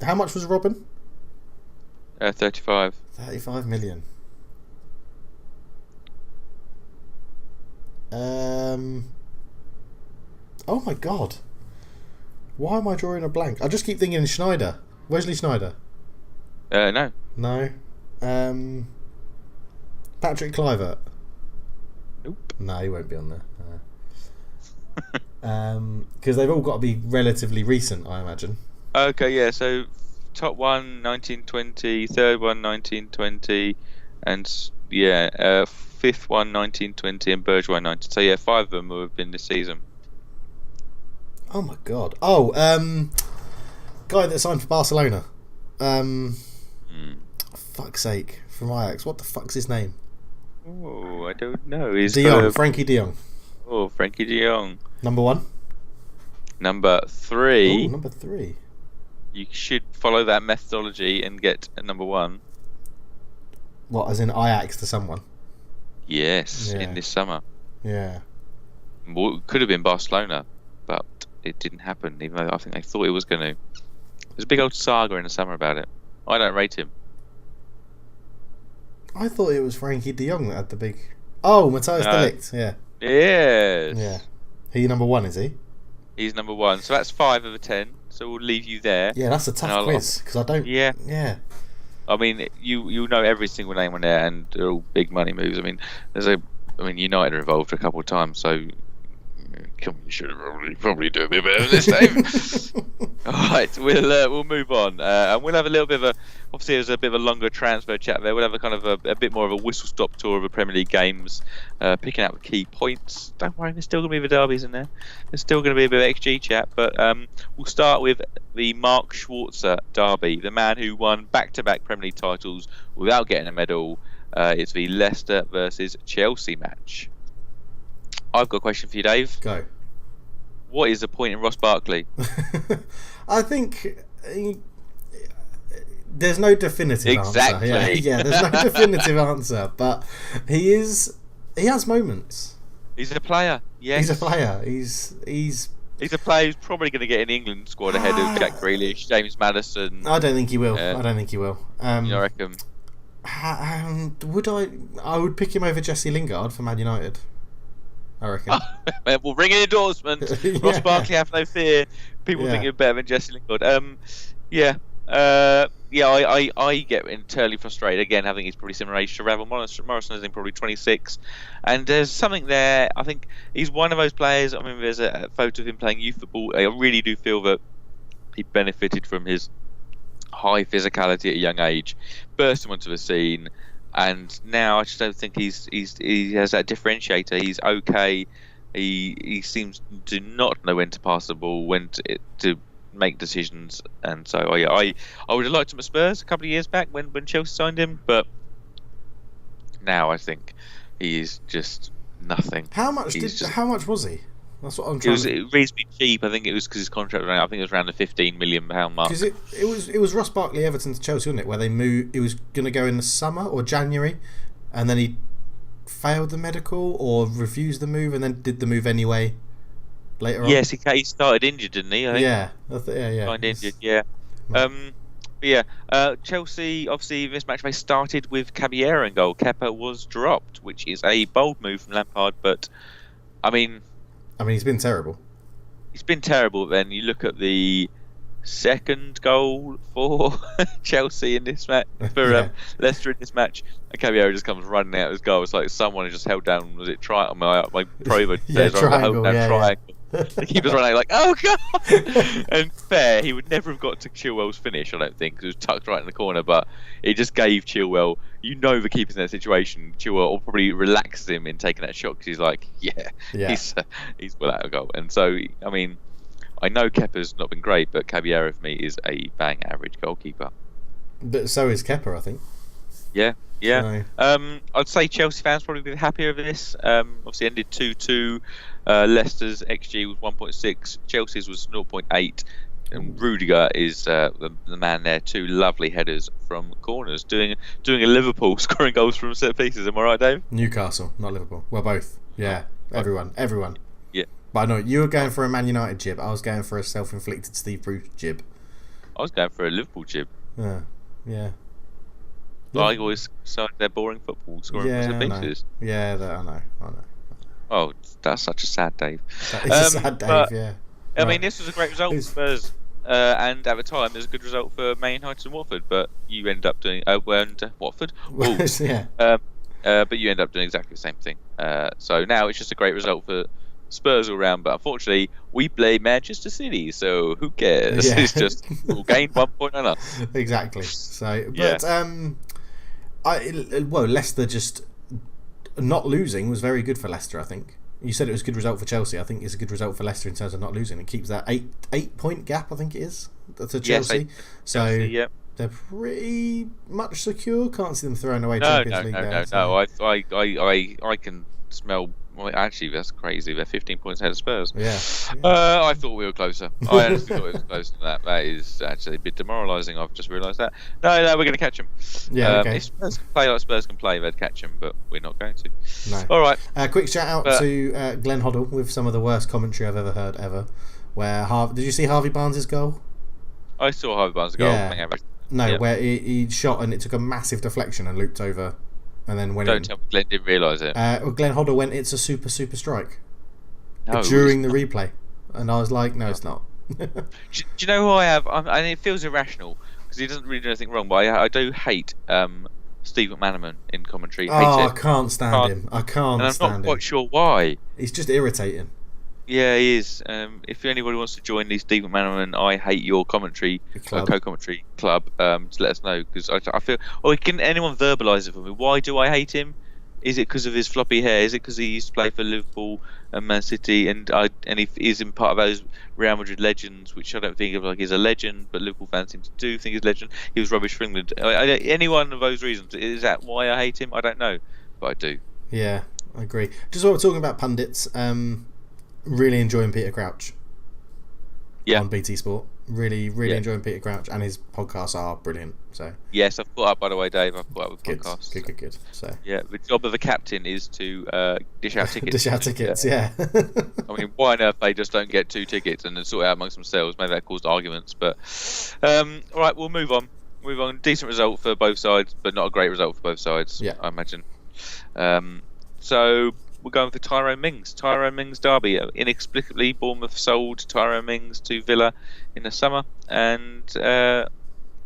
How much was Robben? 35. 35 million. Oh my god. Why am I drawing a blank? I just keep thinking Schneider. Wesley Schneider. No. No. Patrick Kluivert. Nope. No, he won't be on there. Because they've all got to be relatively recent, I imagine. Okay, yeah. So top one 1920, third one 1920, and fifth one 1920, and Bergwijn 19. So yeah, 5 of them will have been this season. Oh my god. Guy that signed for Barcelona. Fuck's sake, from Ajax. What the fuck's his name? Oh, I don't know. He's De Jong. Frankie De Jong. Oh, Frankie De Jong. Number 1. Number 3. Oh, number 3. You should follow that methodology and get a number 1. What, as in Ajax to someone? Yes, in this summer. Yeah. Well, it could have been Barcelona, but it didn't happen, even though I think they thought it was going to. There's a big old saga in the summer about it. I don't rate him. I thought it was Frankie De Jong that had the big... Oh, Matthias de Ligt, yeah. Yes. Yeah. He number 1, is he? He's number 1. So that's 5 of a 10. so we'll leave you there. Yeah, that's a tough quiz because I don't. Yeah. Yeah. I mean, you know every single name on there, and they're all big money moves. I mean, United are involved a couple of times, so you should probably do a bit better this time. All right, we'll move on, and we'll have a little bit of obviously there's a bit of a longer transfer chat there. We'll have a kind of a bit more of a whistle stop tour of the Premier League games, picking out the key points. Don't worry, there's still going to be the derbies in there. There's still going to be a bit of XG chat, but we'll start with the Mark Schwarzer derby, the man who won back-to-back Premier League titles without getting a medal. It's the Leicester versus Chelsea match. I've got a question for you, Dave. Go. What is the point in Ross Barkley? I think there's no definitive answer. Yeah, there's no definitive answer, but he has moments. He's a player. Yes. He's a player. He's a player who's probably going to get an England squad ahead of Jack Grealish, James Maddison. I don't think he will. I reckon. I would pick him over Jesse Lingard for Man United. I reckon. We'll ring an endorsement. Ross Barkley, have no fear. People think you're better than Jesse Lingard. I get entirely frustrated. Again, I think he's probably similar age to Ravel Morrison. Morrison is in probably 26. And there's something there. I think he's one of those players. I mean, there's a photo of him playing youth football. I really do feel that he benefited from his high physicality at a young age, bursting onto the scene. And now I just don't think he has that differentiator. He's okay. He seems to not know when to pass the ball, when to make decisions. And so I would have liked him at Spurs a couple of years back when Chelsea signed him, but now I think he is just nothing. How much was he? That's what I'm trying. It was reasonably cheap. I think it was because his contract ran out. I think it was around the £15 million mark. Because it was Ross Barkley Everton to Chelsea, wasn't it? Where they moved. It was going to go in the summer or January, and then he failed the medical or refused the move, and then did the move anyway. Later on. Yes, he started injured, didn't he? I think. Yeah. Started injured. Yeah. Chelsea obviously this match they started with Caballero in goal. Kepa was dropped, which is a bold move from Lampard, but I mean, he's been terrible. He's been terrible. Then you look at the second goal for Chelsea in this match, for Leicester in this match, and Caballero just comes running out of his goal. It's like someone has just held down, was it triangle? My pro triangle. Triangle. The keeper's running like, oh god! And fair, he would never have got to Chilwell's finish, I don't think, because it was tucked right in the corner. But it just gave Chilwell, the keeper's in that situation. Chilwell probably relaxes him in taking that shot because he's like, he's well out of goal. And so, I mean, I know Kepa's not been great, but Caballero for me is a bang average goalkeeper. But so is Kepa, I think. Yeah. I'd say Chelsea fans probably be happier with this. Obviously ended 2-2. Leicester's XG was 1.6. Chelsea's was 0.8. And Rudiger is the man there. 2 lovely headers from corners, doing a Liverpool scoring goals from set pieces. Am I right, Dave? Newcastle, not Liverpool. Well, both. Yeah, everyone. Yeah. But I know you were going for a Man United jib. I was going for a self-inflicted Steve Bruce jib. I was going for a Liverpool jib. Yeah. I always decide they're boring football scoring from set pieces. Yeah, I know. Oh, that's such a sad Dave. That is a sad Dave, yeah. I mean, this was a great result for Spurs, and at the time, it was a good result for Man United and Watford. But you ended up doing Watford, but you end up doing exactly the same thing. So now it's just a great result for Spurs all round. But unfortunately, we play Manchester City, so who cares? Yeah. It's just we'll gain 1 point on us. Exactly. So, but Leicester just not losing was very good for Leicester, I think. You said it was a good result for Chelsea. I think it's a good result for Leicester in terms of not losing. It keeps that 8 point gap, I think it is, to Chelsea. Chelsea, they're pretty much secure. Can't see them throwing away No. Champions League. I can smell. Well, actually, that's crazy. They're 15 points ahead of Spurs. Yeah. I thought we were closer. I honestly thought it was closer than that. That is actually a bit demoralising. I've just realised that. No, we're going to catch them. Yeah, okay. If Spurs can play like Spurs can play, they'd catch them, but we're not going to. No. All right. Quick shout out to Glenn Hoddle with some of the worst commentary I've ever heard ever. Where did you see Harvey Barnes' goal? I saw Harvey Barnes' goal. Yeah. Where he shot and it took a massive deflection and looped over. And then went Don't tell me Glenn didn't realise it. Glenn Hoddle went, it's a super strike. During the replay. And I was like, no, it's not. Do you know who I have? And it feels irrational because he doesn't really do anything wrong, but I do hate Steve McManaman in commentary. Hate Oh, it. I can't stand him. I And can't I'm stand not him. quite sure why. He's just irritating. Yeah, he is. If anybody wants to join the Steve McManaman I hate your commentary co-commentary club, to let us know, because I feel. Or can anyone verbalise it for me? Why do I hate him? Is it because of his floppy hair? Is it because he used to play for Liverpool and Man City, and he is in part of those Real Madrid legends, which I don't think of like is a legend, but Liverpool fans seem to do think is legend. He was rubbish for England. Any one of those reasons, is that why I hate him? I don't know, but I do. Yeah, I agree. Just while we're talking about pundits, really enjoying Peter Crouch on BT Sport. Really enjoying Peter Crouch, and his podcasts are brilliant. So yes, I've caught up, by the way, Dave. I've caught up with podcasts. Good. So yeah, the job of a captain is to dish out tickets. Dish out tickets, yeah. I mean, why on earth they just don't get 2 tickets and then sort it out amongst themselves? Maybe that caused arguments, but all right, we'll move on. Decent result for both sides, but not a great result for both sides. Yeah, I imagine. So we're going for Tyrone Mings derby. Inexplicably, Bournemouth sold Tyrone Mings to Villa in the summer, and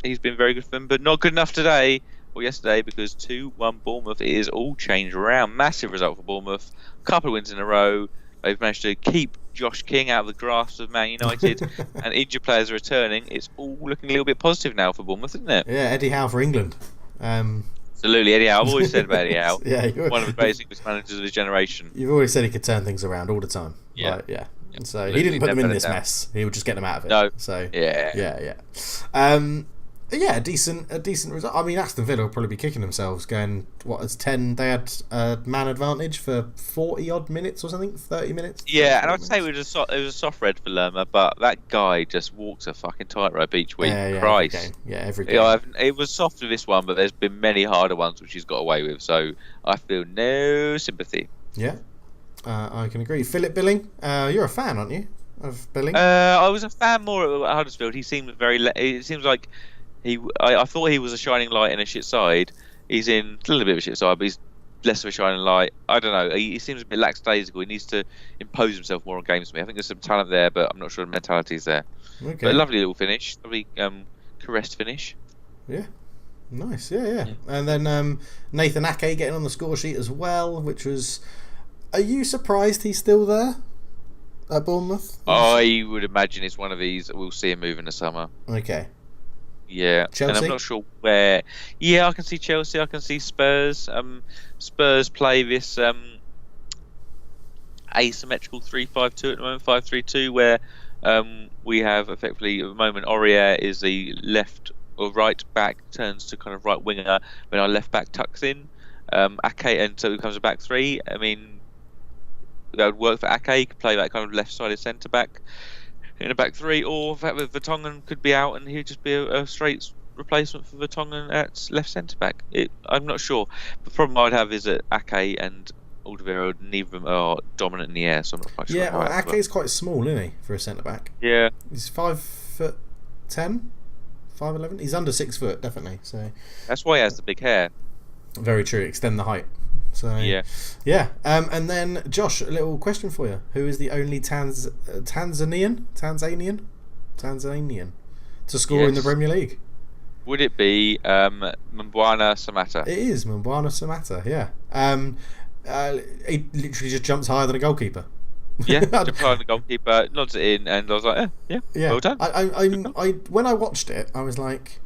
he's been very good for them, but not good enough today or yesterday, because 2-1 Bournemouth. It is all changed around. Massive result for Bournemouth. Couple of wins in a row. They've managed to keep Josh King out of the grasp of Man United, and injured players are returning. It's all looking a little bit positive now for Bournemouth, isn't it? Yeah, Eddie Howe for England. Absolutely, Eddie Howe. I've always said about Eddie Howe. Yeah, one of the greatest English managers of his generation. You've always said he could turn things around all the time. Yeah. Like, yeah. So he didn't put them in this mess. He would just get them out of it. No. So yeah. A decent result. I mean, Aston Villa will probably be kicking themselves, going, what, it's 10? They had a man advantage for 40 odd minutes or something, 30 minutes. Yeah, and I'd say it was a soft red for Lerma, but that guy just walks a fucking tightrope each week. Christ. Every game. It was soft for this one, but there's been many harder ones which he's got away with, so I feel no sympathy. Yeah, I can agree. Philip Billing, you're a fan, aren't you, of Billing? I was a fan more at Huddersfield. He seemed it seems like I thought he was a shining light in a shit side. He's in a little bit of a shit side, but he's less of a shining light. I don't know. He seems a bit lackadaisical. He needs to impose himself more on games for me. I think there's some talent there, but I'm not sure the mentality's there. Okay. But a lovely little finish. Lovely caressed finish. Yeah. Nice. Yeah. And then Nathan Ake getting on the score sheet as well, which was... Are you surprised he's still there at Bournemouth? I would imagine it's one of these. We'll see him move in the summer. Okay. Yeah, Chelsea? And I'm not sure where. Yeah, I can see Chelsea. I can see Spurs. Spurs play this asymmetrical 3-5-2 at the moment, 5-3-2, where we have effectively at the moment Aurier is the left or right back, turns to kind of right winger when our left back tucks in. Ake, and so it becomes a back three. I mean, that would work for Ake. He could play that kind of left-sided centre back in a back three, or in fact, Vertonghen could be out and he'd just be a straight replacement for Vertonghen at left centre back. I'm not sure. The problem I'd have is that Ake and Alderweireld, neither of them are dominant in the air, so I'm not quite sure. Yeah, well, Ake's quite small, isn't he, for a centre back? Yeah, he's 5'10", 5'11". He's under 6 foot, definitely. So that's why he has the big hair. Very true. Extend the height. So yeah. And then Josh, a little question for you: who is the only Tanzanian to score in the Premier League? Would it be Mbwana Samatta? It is Mbwana Samatta. Yeah. He literally just jumps higher than a goalkeeper. Yeah, jumped higher than the goalkeeper, nods it in, and I was like, yeah, well done. I when I watched it, I was like,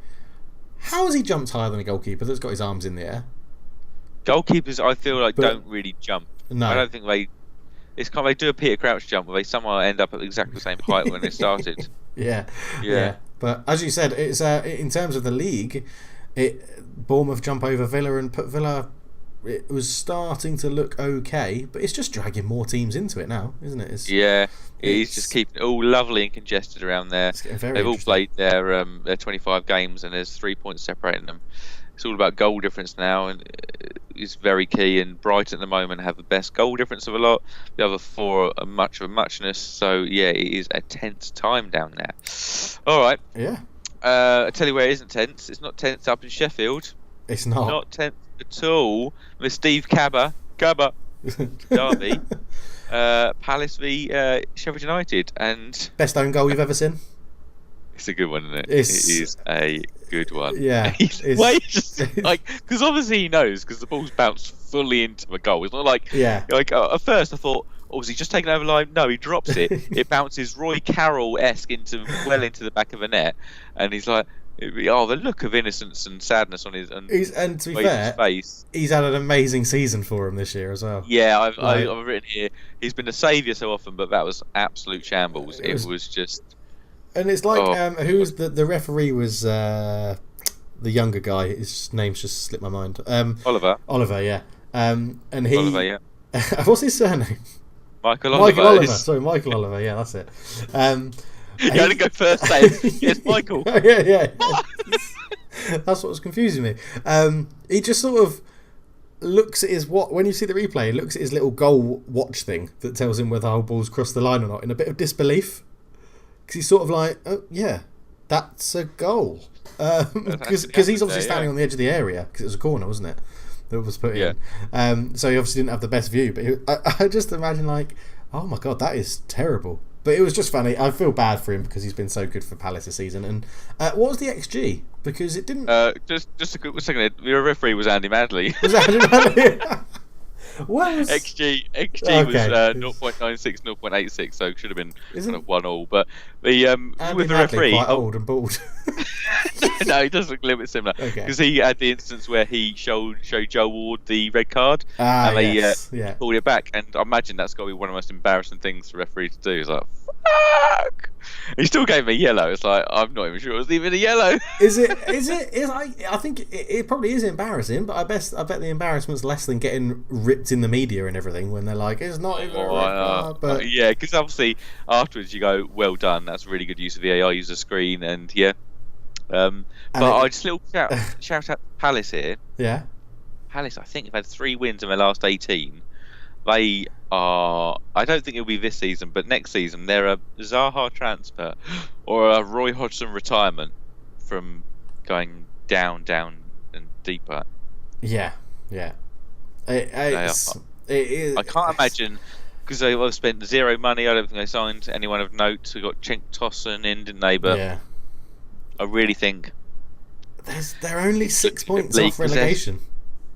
how has he jumped higher than a goalkeeper that's got his arms in the air? Goalkeepers, I feel like, don't really jump. No, I don't think they. It's kind of, they do a Peter Crouch jump where they somehow end up at exactly the same height when they started. Yeah. But as you said, it's in terms of the league, Bournemouth jump over Villa and put Villa. It was starting to look okay, but it's just dragging more teams into it now, isn't it? He's just keeping it all lovely and congested around there. They've all played their 25 games, and there's 3 points separating them. It's all about goal difference now, and it's very key. And Brighton at the moment have the best goal difference of a lot. The other four are much of a muchness. So yeah, it is a tense time down there. All right. Yeah. I tell you where it isn't tense. It's not tense up in Sheffield. It's not. Not tense at all. With Steve Cabba Derby. Palace v Sheffield United, and Best own goal you've ever seen? it's a good one, isn't it? It's- It is a good one. Yeah, Wait, just like, because obviously he knows, because the ball's bounced fully into the goal. It's not like, Yeah. like at first I thought, oh, was he just taking over line? No, he drops it. It bounces Roy Carroll-esque well into the back of the net, and he's like, oh, the look of innocence and sadness on his And to be his fair, face. he's had an amazing season for him this year as well. Yeah, I've Like- written here. He's been a saviour so often, but that was absolute shambles. It was just. And it's like, Oh. who was the referee was the younger guy. His name's just slipped my mind. Oliver. Oliver, yeah. And he. Oliver, yeah. What's his surname? Michael Oliver. Michael Oliver. Sorry, Michael Oliver. Yeah, that's it. You had to go first, Dave. Yes, Michael. yeah. That's what was confusing me. He just sort of looks at when you see the replay, he looks at his little goal watch thing that tells him whether the whole ball's crossed the line or not in a bit of disbelief. Because he's sort of like, oh, yeah, that's a goal. Because he's obviously standing on the edge of the area, because it was a corner, wasn't it? That was put in. So he obviously didn't have the best view. But I just imagine, like, oh my God, that is terrible. But it was just funny. I feel bad for him because he's been so good for Palace this season. And what was the XG? Because it didn't. Just a quick second. Your referee was Andy Madley. Was that what was XG Okay. was 0.96, 0.86, so it should have been kind of 1-1. But the Andy with the Madley referee, quite old and bald? no, he does look a little bit similar. Okay. Because he had the instance where he showed Joe Ward the red card, Ah, and they yes. Yeah. pulled it back. And I imagine that's got to be one of the most embarrassing things for a referee to do. It's like, fuck! He still gave me yellow. It's like, I'm not even sure it was even a yellow. Is it? I think it probably is embarrassing, but I bet the embarrassment's less than getting ripped in the media and everything when they're like, it's not even a red card. But yeah, because obviously afterwards you go, well done, that's really good use of VAR, use the screen, and yeah. But I just little shout out Palace here. yeah, Palace, I think, have had 3 wins in their last 18. They are. I don't think it'll be this season, but next season they're a Zaha transfer or a Roy Hodgson retirement from going down and deeper. yeah. It is. I can't imagine, because they've spent zero money. I don't think they signed anyone of note. They got Cenk Tosun in, didn't they? But Yeah. I really think They're only 6 points league off relegation.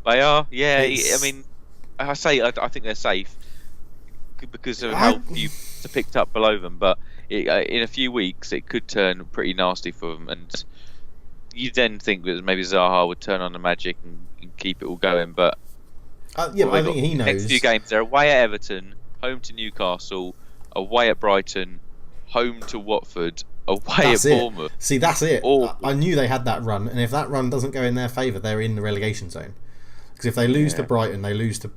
they are. Yeah, It's- I mean, I think they're safe because of how few are picked up below them. But in a few weeks, it could turn pretty nasty for them. And you then think that maybe Zaha would turn on the magic and keep it all going. But Yeah, well, but I they've think got he knows. next few games, they're away at Everton, home to Newcastle, away at Brighton, home to Watford, away That's at it. Bournemouth. See, that's it. Or- I knew they had that run, and if that run doesn't go in their favour, they're in the relegation zone. Because if they lose to Brighton, they lose to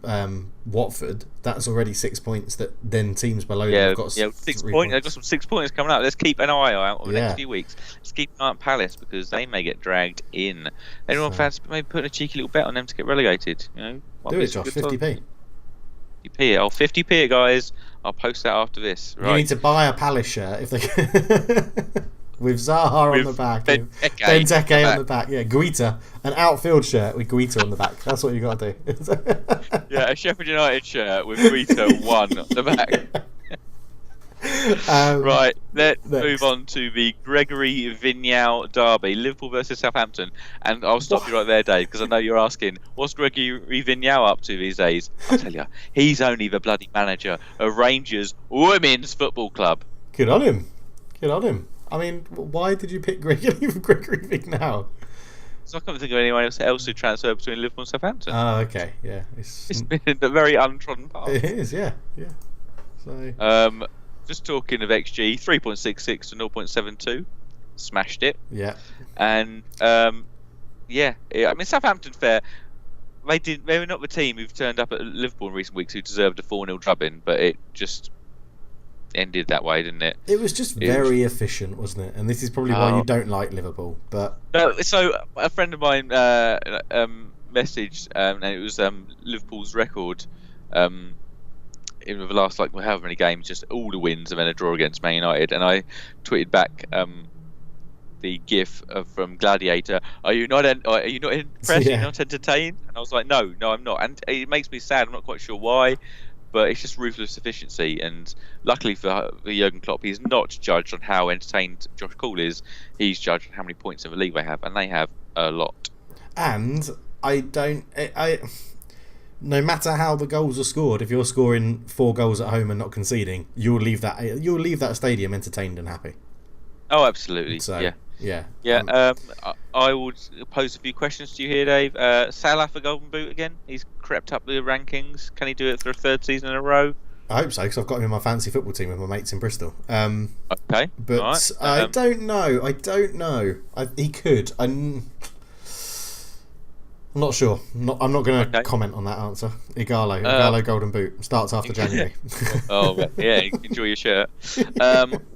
Watford. That's already 6 points. That then teams below them have got 6 3 points. They've got some 6 points coming up. Let's keep an eye out on the Yeah. next few weeks. Let's keep an eye on Palace because they may get dragged in. Anyone fancy maybe putting a cheeky little bet on them to get relegated? You know, might Do be it, some Josh. good 50p. odds. 50p. I'll 50p it, guys. I'll post that after this. You Right. need to buy a Palace shirt if they with Zaha on With the back, Benteke Benteke on on the back. Yeah, Guita, an outfield shirt with Guita on the back. That's what you got to do. Yeah, a Sheffield United shirt with Rita 1 on the back. Right, let's next. move on to the Gregory Vignal derby, Liverpool versus Southampton. And I'll stop you right there, Dave, because I know you're asking, what's Gregory Vignal up to these days? I'll tell you, he's only the bloody manager of Rangers Women's Football Club. Good on him. Good on him. I mean, why did you pick Gregory Vignal? So I can't think of anyone else who transferred between Liverpool and Southampton. Oh, okay. Yeah. It's been a very untrodden path. It is, yeah. So, Just talking of XG, 3.66 to 0.72. Smashed it. yeah. And yeah, I mean Southampton fair. They were not the team who've turned up at Liverpool in recent weeks who deserved a 4-0 drubbing, but it just ended that way, didn't it? It was just very efficient, wasn't it? And this is probably why you don't like Liverpool. But No, so a friend of mine messaged, and it was Liverpool's record in the last however many games, just all the wins and then a draw against Man United. And I tweeted back the GIF from Gladiator. Are you not impressed? Yeah. Are you not entertained? And I was like, no, I'm not. And it makes me sad. I'm not quite sure why, but it's just ruthless efficiency. And luckily for Jurgen Klopp, he's not judged on how entertained Josh Cole is. He's judged on how many points in the league they have, and they have a lot. And no matter how the goals are scored, if you're scoring 4 goals at home and not conceding, you'll leave that stadium entertained and happy. Oh, absolutely. So, yeah. I would pose a few questions to you here, Dave. Salah for Golden Boot again. He's crept up the rankings. Can he do it for a 3rd season in a row? I hope so, because I've got him in my fantasy football team with my mates in Bristol. Okay. But right. I don't know. He could. I'm not sure. I'm not going to comment on that answer. Igahlo Golden Boot starts after January. Oh, yeah. Enjoy your shirt.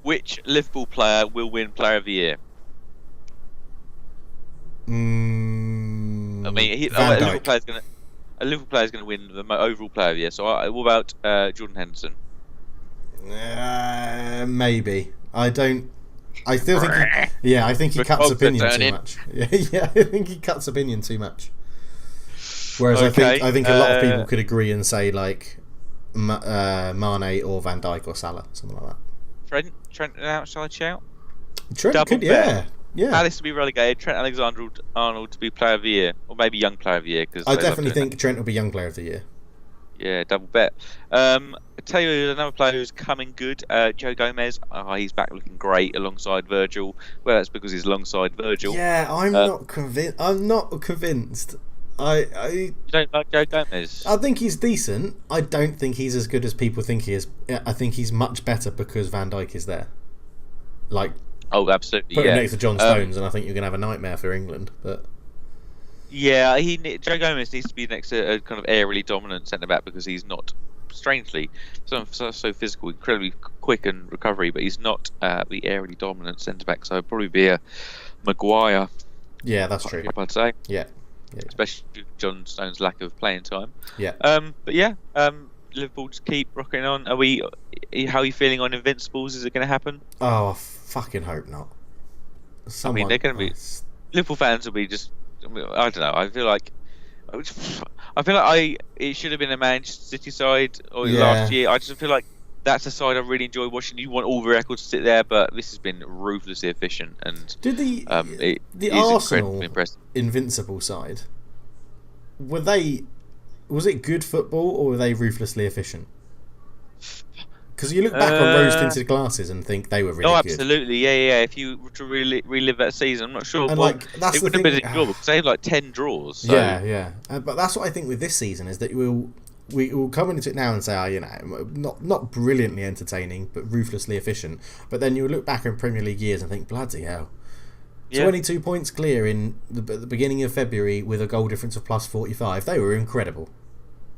Which Liverpool player will win Player of the Year? I mean, a Liverpool player's going to win the overall Player of the Year. So, what about Jordan Henderson? Maybe. I still think. I think he cuts opinion too much. Yeah, I think he cuts opinion too much. Whereas I think a lot of people could agree and say like Mane or Van Dijk or Salah, something like that. Trent out, shall I shout? Trent could, yeah. Palace to be relegated, Trent Alexander-Arnold to be Player of the Year, or maybe Young Player of the Year. I definitely think Trent will be Young Player of the Year. Yeah, double bet. I tell you another player who's coming good, Joe Gomez. He's back looking great alongside Virgil. Well, that's because he's alongside Virgil. Yeah, I'm not convinced. You don't like Joe Gomez? I think he's decent. I don't think he's as good as people think he is. I think he's much better because Van Dijk is there. Like, oh, absolutely. Put him next to John Stones, and I think you're going to have a nightmare for England. But yeah, Joe Gomez needs to be next to a kind of aerially dominant centre back because he's not, strangely, so physical, incredibly quick and recovery, but he's not the aerially dominant centre back. So it'd probably be a Maguire. Yeah, that's true. I'd say. Yeah. Especially John Stone's lack of playing time. Yeah. But yeah, Liverpool just keep rocking on. How are you feeling on Invincibles? Is it going to happen? Oh, I fucking hope not. I mean, they're going to be. Liverpool fans will be just. I don't know. I feel like it should have been a Manchester City side last year. I just feel like that's a side I really enjoy watching. You want all the records to sit there, but this has been ruthlessly efficient. And did the Arsenal Invincible side, was it good football or were they ruthlessly efficient? Because you look back on rose-tinted glasses and think they were really good. Absolutely, yeah. If you were to relive that season, I'm not sure. And it would have been enjoyable because they had like 10 draws. So. Yeah. But that's what I think with this season is that we will come into it now and say, not brilliantly entertaining, but ruthlessly efficient. But then you look back in Premier League years and think, bloody hell. Yeah. 22 points clear in the beginning of February with a goal difference of plus 45. They were incredible.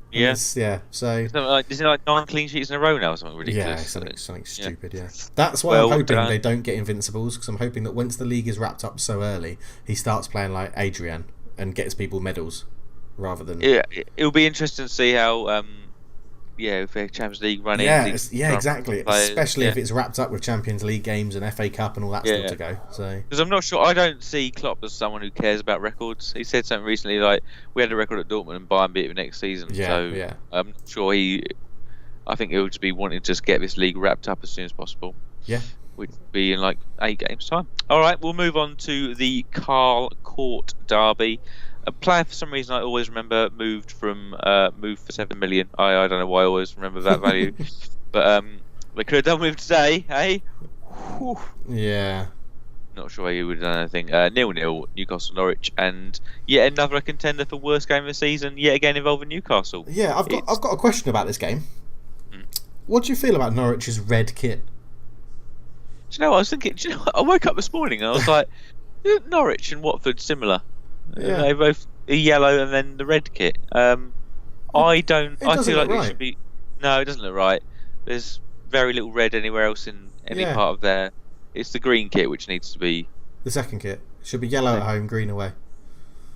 Yeah. So isn't it like 9 clean sheets in a row now or something ridiculous? Yeah, something stupid, yeah. That's why I'm hoping they don't get Invincibles, because I'm hoping that once the league is wrapped up so early, he starts playing like Adrian and gets people medals rather than... Yeah, it'll be interesting to see how... if they're Champions League running. Yeah, exactly. Especially if it's wrapped up with Champions League games and FA Cup and all that still to go. So because I'm not sure, I don't see Klopp as someone who cares about records. He said something recently like, we had a record at Dortmund and Bayern beat it next season. I'm not sure I think he'll just be wanting to just get this league wrapped up as soon as possible. Yeah. Which would be in like 8 games time. Alright, we'll move on to the Carl Court derby. A player, for some reason, I always remember moved for 7 million. I don't know why I always remember that value, but they could have done with today, eh? Whew. Yeah. Not sure he would have done anything. 0-0, Newcastle Norwich, and yet another contender for worst game of the season. Yet again involving Newcastle. Yeah, I've got a question about this game. What do you feel about Norwich's red kit? Do you know what I was thinking? I woke up this morning and I was like, Norwich and Watford similar. Yeah. They both a yellow and then the red kit. I feel like it should be. No, it doesn't look right. There's very little red anywhere else in any part of there. It's the green kit which needs to be. The second kit should be yellow at home, green away.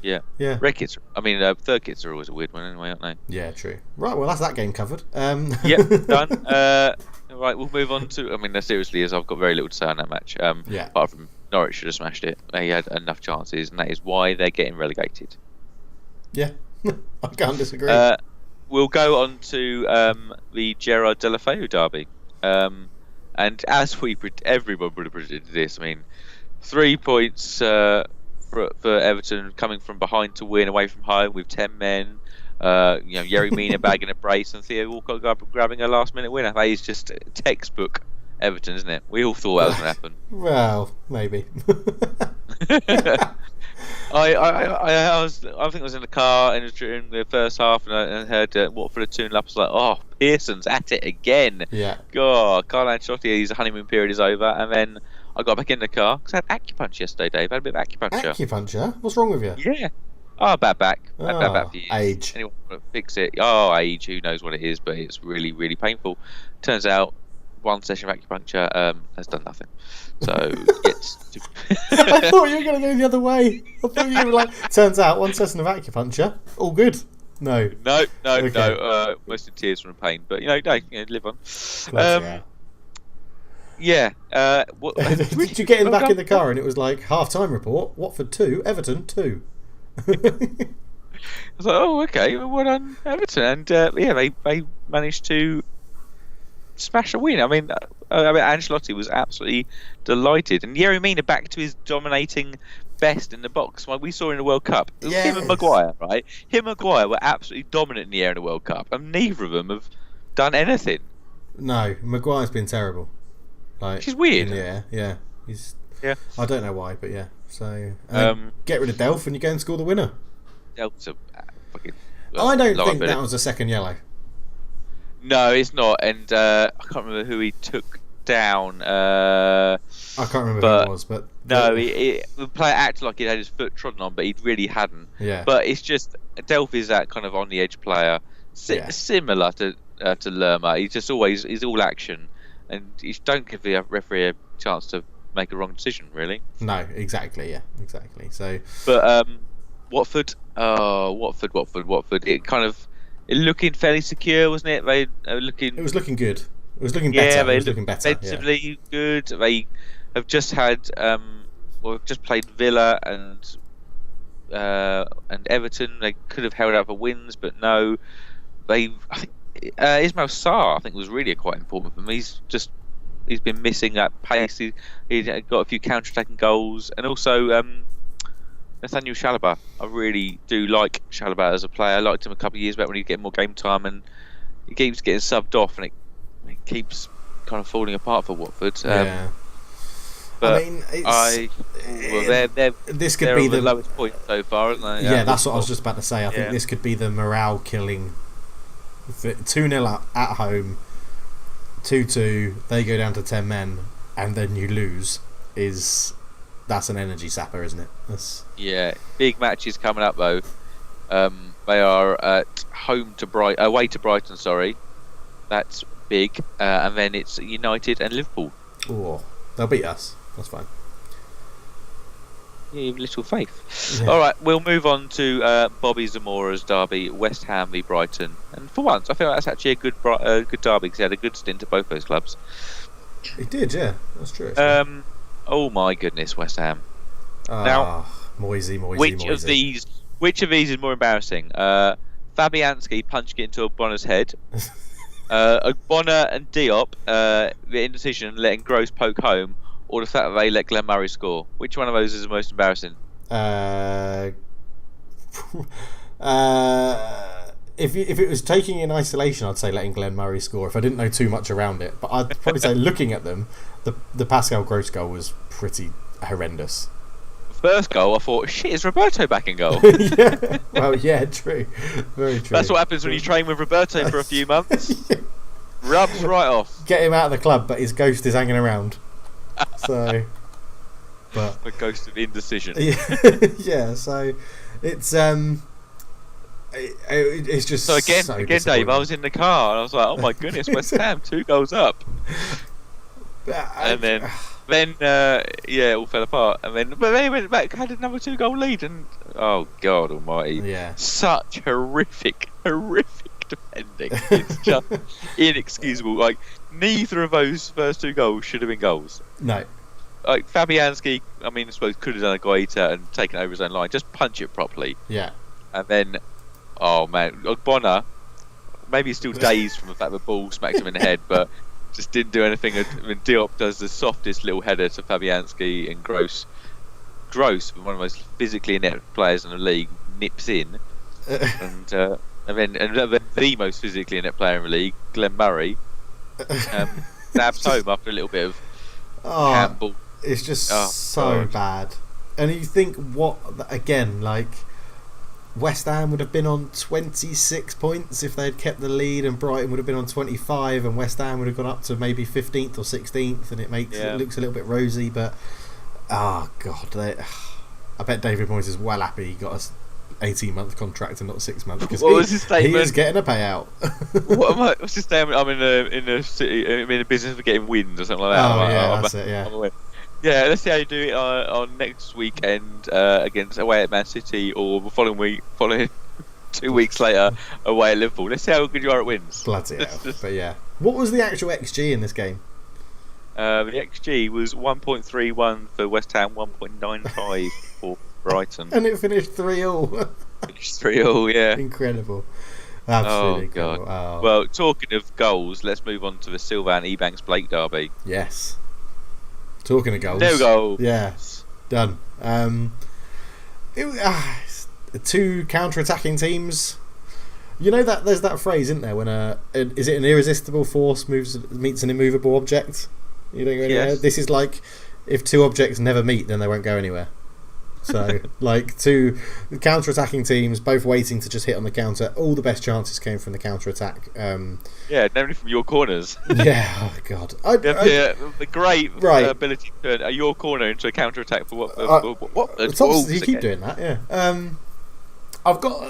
Yeah. Red kits. Third kits are always a weird one anyway, aren't they? Yeah, true. Right. Well, that's that game covered. Yep, done. Right, we'll move on to. Seriously, as I've got very little to say on that match. Apart from Norwich should have smashed it. They had enough chances, and that is why they're getting relegated. Yeah, I can't disagree. we'll go on to the Gerard Deulofeu derby. And as everyone would have predicted this, I mean, 3 points for Everton coming from behind to win away from home with 10 men. Yerry Mina bagging a brace and Theo Walcott grabbing a last-minute winner. That is just textbook Everton, isn't it? We all thought that was going to happen. Well, maybe. I think I was in the car during the first half and I heard Watford had 2-0 up. I was like, oh, Pearson's at it again. Yeah. God, Carlo Ancelotti, his honeymoon period is over. And then I got back in the car because I had acupuncture yesterday, Dave. I had a bit of acupuncture. Acupuncture? What's wrong with you? Yeah. Oh, bad back. Bad back for years. Age. Anyone want to fix it? Oh, age. Who knows what it is, but it's really, really painful. Turns out one session of acupuncture has done nothing. So, yes. I thought you were going to go the other way. I thought you were like, turns out one session of acupuncture, all good. No. No. Most in tears from pain, but live on. Yeah. Did you get him back in the car and it was like half-time report? Watford 2, Everton 2. I was like, oh, okay, well done, Everton, and they managed to smash a win. I mean, Ancelotti was absolutely delighted, and Yerry Mina back to his dominating best in the box. Like we saw in the World Cup, him and Maguire, right? Him and Maguire were absolutely dominant in the air in the World Cup, and neither of them have done anything. No, Maguire's been terrible. Like, she's weird. Yeah. I don't know why, but yeah. So get rid of Delph and you go and score the winner. Delph's a fucking. I don't think that was a second yellow. No, it's not, and I can't remember who he took down. I can't remember who it was, but no, the player acted like he had his foot trodden on, but he really hadn't. Yeah. But it's just Delph is that kind of on the edge player, similar to Lerma. He's all action, and you don't give the referee a chance to make a wrong decision, really. No, exactly. So, but Watford. It kind of. It looking fairly secure, wasn't it? It was looking good. It was looking better. Yeah, it was looking better. Defensively good. They have just had, just played Villa and Everton. They could have held out for wins, but no. I think Ismail Sarr, I think, was really quite important for them. He's been missing that pace. He's got a few counter-attacking goals, and also Nathaniel Chalobah. I really do like Chalobah as a player. I liked him a couple of years back when he get more game time, and he keeps getting subbed off, and it keeps kind of falling apart for Watford. But I mean, this could be the lowest point so far, isn't they? Yeah, that's what I was just about to say. I think this could be the morale killing. 2-0 at home, 2-2. They go down to 10 men, and then you lose. That's an energy sapper, isn't it? Yeah, big matches coming up though. They are at away to Brighton. Sorry, that's big. And then it's United and Liverpool. Oh, they'll beat us. That's fine. Yeah, you have little faith. Yeah. All right, we'll move on to Bobby Zamora's derby, West Ham v Brighton. And for once, I feel like that's actually a good derby because he had a good stint at both those clubs. He did, yeah, that's true. Oh my goodness, West Ham. Now, Moisey. Which of these is more embarrassing? Fabianski punching it into Ogbonna's head. Ogbonna and Diop, the indecision, letting Gross poke home, or the fact that they let Glenn Murray score. Which one of those is the most embarrassing? If it was taking in isolation, I'd say letting Glenn Murray score if I didn't know too much around it. But I'd probably say looking at them, the Pascal Gross goal was pretty horrendous. First goal, I thought, shit, is Roberto back in goal? Yeah. Well, yeah, true. Very true. That's what happens when you train with Roberto for a few months. Yeah. Rubs right off. Get him out of the club, but his ghost is hanging around. So, but the ghost of indecision. Yeah. So it's it's just so again, Dave. I was in the car and I was like, oh my goodness, West Ham 2 goals up, and then it all fell apart. And then they went back, had another 2 goal lead, and oh God Almighty, such horrific defending. It's just inexcusable. Like neither of those first 2 goals should have been goals. No. Like Fabianski, I mean, I suppose could have done a Guaita and taken over his own line. Just punch it properly. Yeah. And then, oh man, Ogbonna, maybe he's still dazed from the fact the ball smacked him in the head, but just didn't do anything. I mean, Diop does the softest little header to Fabianski, and Gross, one of the most physically inept players in the league, nips in, and then the most physically inept player in the league, Glenn Murray, stabs home after a little bit of handball. It's just so bad. And you think, what again? Like, West Ham would have been on 26 points if they had kept the lead, and Brighton would have been on 25, and West Ham would have gone up to maybe 15th or 16th, and it looks a little bit rosy. But God, I bet David Moyes is well happy he got us 18-month contract and not 6 months, because was his statement? He is getting a payout. What's his statement? I'm in the business of getting wins or something like that. That's it. Yeah. Yeah, let's see how you do it on next weekend against away at Man City, or the following 2 weeks later away at Liverpool. Let's see how good you are at wins. Bloody hell. But yeah, what was the actual XG in this game? The XG was 1.31 for West Ham, 1.95 for Brighton, and it finished 3-3. Finished 3-3, yeah. Incredible. Absolutely incredible. God. Oh. Well, talking of goals, let's move on to the Silva and Ebanks Blake derby. Yes. Talking of goals. No goal. Yeah. Done. Two counter-attacking teams. You know that there's that phrase, isn't there? When is it an irresistible force meets an immovable object? You don't go anywhere. Yes. This is like, if two objects never meet, then they won't go anywhere. So, like, two counter-attacking teams, both waiting to just hit on the counter. All the best chances came from the counter-attack. Only from your corners. Yeah, oh God. The great ability to turn your corner into a counter-attack for what? You keep doing that, yeah. I've got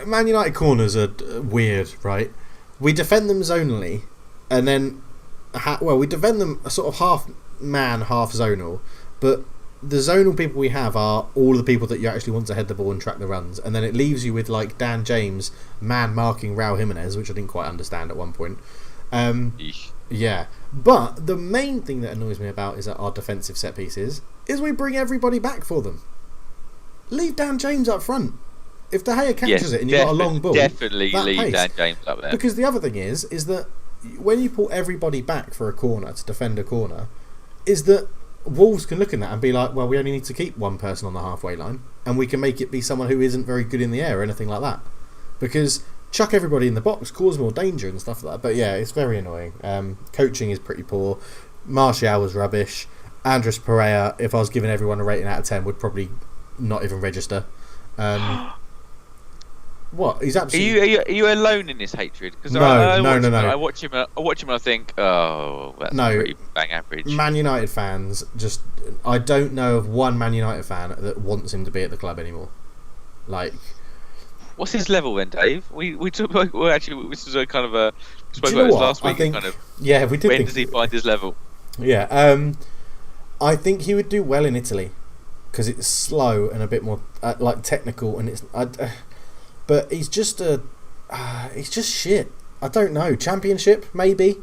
Man United corners are weird, right? We defend them zonally, and then we defend them sort of half man, half zonal, but the zonal people we have are all the people that you actually want to head the ball and track the runs, and then it leaves you with like Dan James man marking Raul Jimenez, which I didn't quite understand at one point. Yeah, but the main thing that annoys me about is that our defensive set pieces is we bring everybody back for them. Leave Dan James up front. If De Gea catches it and you've got a long ball, definitely leave Dan James up there. Because the other thing is that when you pull everybody back for a corner to defend a corner, is that Wolves can look at that and be like, well, we only need to keep one person on the halfway line, and we can make it be someone who isn't very good in the air or anything like that. Because chuck everybody in the box, cause more danger and stuff like that. But yeah, it's very annoying. Coaching is pretty poor. Martial was rubbish. Andres Pereira, if I was giving everyone a rating out of 10, would probably not even register. What? He's absolutely. Are you alone in this hatred? Because no. I watch him and I think, that's pretty bang average. Man United fans I don't know of one Man United fan that wants him to be at the club anymore. Like, what's his level then, Dave? We took. Well, actually, this is a kind of a. We spoke about this last week. Yeah, we did. When does he find his level? Yeah, I think he would do well in Italy because it's slow and a bit more like technical, and it's. But he's just shit. I don't know. Championship, maybe.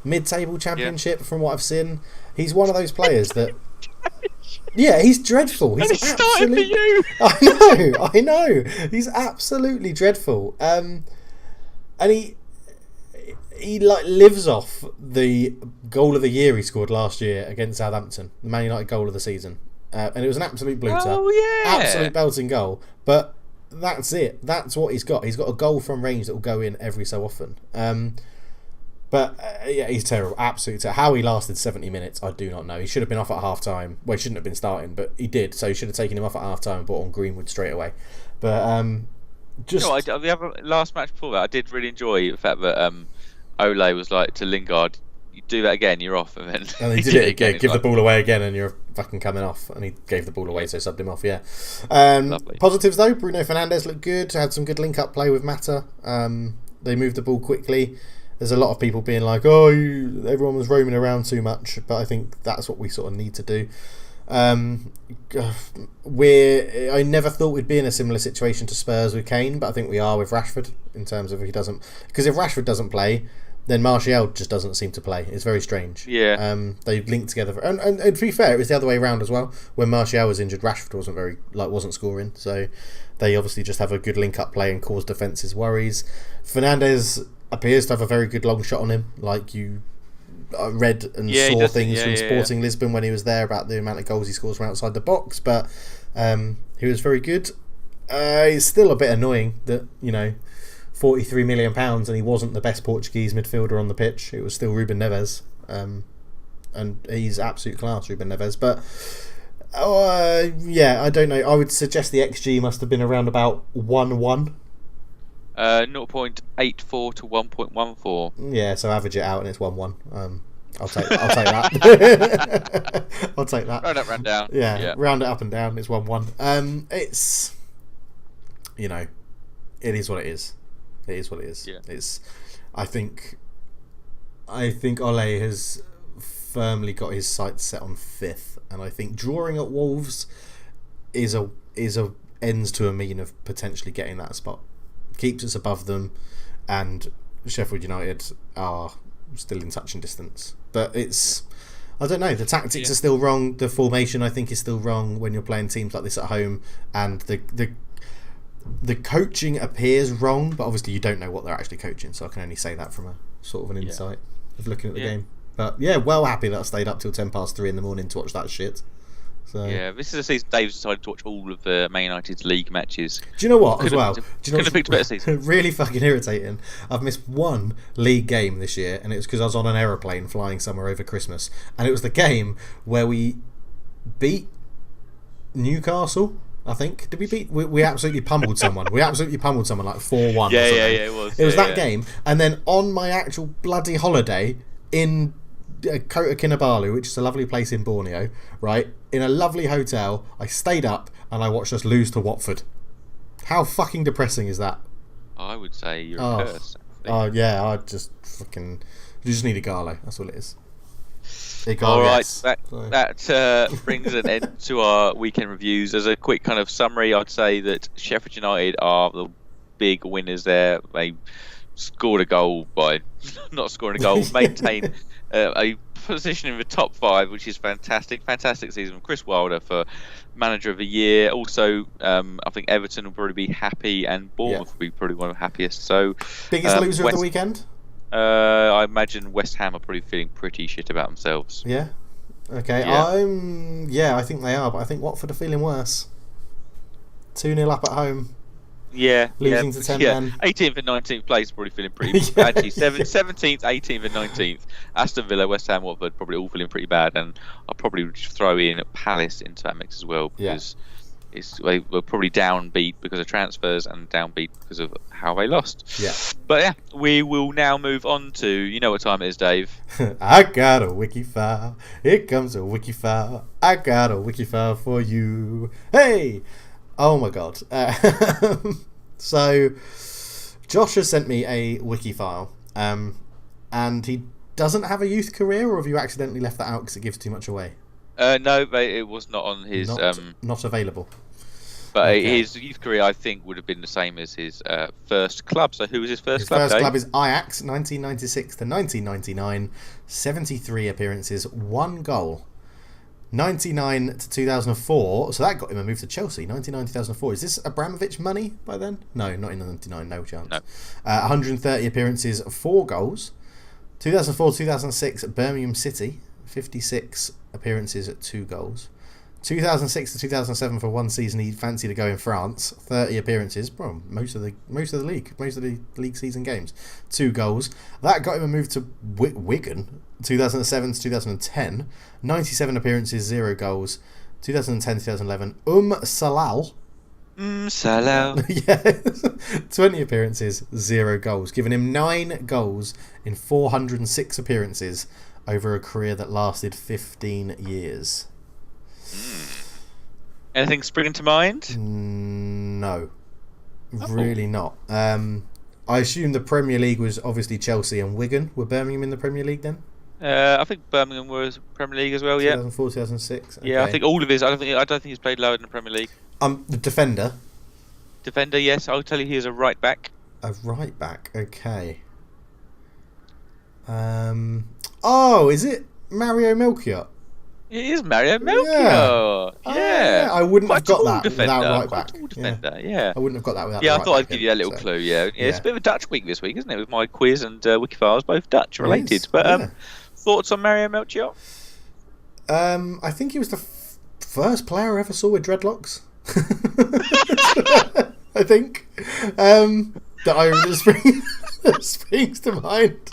Mid-table championship, from what I've seen. He's one of those players that. Yeah, he's dreadful. He's starting for you. I know. He's absolutely dreadful. And he like lives off the goal of the year he scored last year against Southampton, the Man United goal of the season, and it was an absolute blooter. Oh yeah, absolute belting goal. But that's it. That's what he's got. He's got a goal from range that will go in every so often. But he's terrible. Absolutely terrible. How he lasted 70 minutes, I do not know. He should have been off at half time. Well, he shouldn't have been starting, but he did. So he should have taken him off at half time and brought on Greenwood straight away. But the last match before that, I did really enjoy the fact that Ole was like to Lingard, "You do that again, you're off." And he did it again. Give the ball away again, and you're fucking coming off. And he gave the ball away, so subbed him off. Yeah. Positives though, Bruno Fernandes looked good. Had some good link-up play with Mata. They moved the ball quickly. There's a lot of people being like, everyone was roaming around too much, but I think that's what we sort of need to do. I never thought we'd be in a similar situation to Spurs with Kane, but I think we are with Rashford in terms of if Rashford doesn't play, then Martial just doesn't seem to play. It's very strange. Yeah. They linked together, and to be fair, it was the other way around as well. When Martial was injured, Rashford wasn't scoring. So they obviously just have a good link-up play and cause defences worries. Fernandes appears to have a very good long shot on him. Like you read and saw things from Sporting Lisbon when he was there about the amount of goals he scores from outside the box, but he was very good. It's still a bit annoying that £43 million and he wasn't the best Portuguese midfielder on the pitch. It was still Ruben Neves, and he's absolute class, Ruben Neves. But I don't know. I would suggest the XG must have been around about 1-1. 0.84 to 1.14. Yeah, so average it out and it's 1-1. I'll take that. I'll take that. Round up, round down. Yeah, round it up and down. It's 1-1. It's it is what it is. It is what it is. Yeah. It's. I think Ole has firmly got his sights set on 5th, and I think drawing at Wolves is a ends to a mean of potentially getting that spot. Keeps us above them, and Sheffield United are still in touching distance. But it's. I don't know. The tactics are still wrong. The formation, I think, is still wrong when you're playing teams like this at home, and the coaching appears wrong, but obviously you don't know what they're actually coaching, so I can only say that from a sort of an insight of looking at the game. But well happy that I stayed up till 3:10 in the morning to watch that shit. So yeah, this is a season Dave's decided to watch all of the Man United's league matches. Do you know what? Do you know couldn't have picked a better season. Really fucking irritating. I've missed one league game this year, and it was because I was on an aeroplane flying somewhere over Christmas, and it was the game where we beat Newcastle. I think did we beat? We absolutely pummeled someone. We absolutely pummeled someone like 4-1. Yeah, it was. It was that game, and then on my actual bloody holiday in Kota Kinabalu, which is a lovely place in Borneo, right? In a lovely hotel, I stayed up and I watched us lose to Watford. How fucking depressing is that? I would say you're a curse. Oh yeah, I just fucking. You just need Igahlo. That's all it is. All right, that brings an end to our weekend reviews. As a quick kind of summary, I'd say that Sheffield United are the big winners there. They scored a goal by not scoring a goal, maintain a position in the top 5, which is fantastic. Fantastic season from Chris Wilder for manager of the year. Also, I think Everton will probably be happy, and Bournemouth will be probably one of the happiest. So, biggest loser of the weekend? I imagine West Ham are probably feeling pretty shit about themselves. Yeah. Okay. Yeah. I think they are, but I think Watford are feeling worse. 2-0 up at home. Yeah. Losing to 10 men. 18th and 19th place probably feeling pretty bad. Actually, 17th, 18th, and 19th. Aston Villa, West Ham, Watford probably all feeling pretty bad, and I'll probably throw in Palace into that mix as well because. They were probably downbeat because of transfers and downbeat because of how they lost. Yeah. But yeah, we will now move on to, you know what time it is, Dave? I got a wiki file. Here comes a wiki file. I got a wiki file for you. Hey! Oh my god. So, Josh has sent me a wiki file. And he doesn't have a youth career, or have you accidentally left that out because it gives too much away? No, it was not on his... Not available. But his youth career, I think, would have been the same as his first club. So who was his first club? His first club is Ajax, 1996 to 1999. 73 appearances, 1 goal. 99 to 2004. So that got him a move to Chelsea. 99 2004. Is this Abramovich money by then? No, not in 99. No chance. No. 130 appearances, 4 goals. 2004-2006 Birmingham City. 56 appearances at 2 goals. 2006 to 2007 for 1 season he fancied to go in France. 30 appearances, well, most of the league season games. 2 goals. That got him a move to Wigan. 2007 to 2010. 97 appearances, 0 goals. 2010-2011 Salal. Salah. Yeah. 20 appearances, 0 goals. Giving him 9 goals in 406 appearances over a career that lasted 15 years. Anything spring into mind? No. Really not. I assume the Premier League was obviously Chelsea and Wigan. Were Birmingham in the Premier League then? I think Birmingham was Premier League as well, yeah. 2004, 2006. Okay. Yeah, I think all of his... I don't think he's played lower than the Premier League. The defender. Defender, yes. I'll tell you he is a right back. A right back, okay. Is it Mario Melchiot? It is Mario Melchior. Yeah. I wouldn't have got that defender. without right back. Tall defender. Yeah. I wouldn't have got that without. Yeah, the I thought right I'd give you that little so. clue. Yeah. It's a bit of a Dutch week this week, isn't it? With my quiz and Wikifiles, both Dutch related. But thoughts on Mario Melchior? I think he was the first player I ever saw with dreadlocks. I think that springs to mind.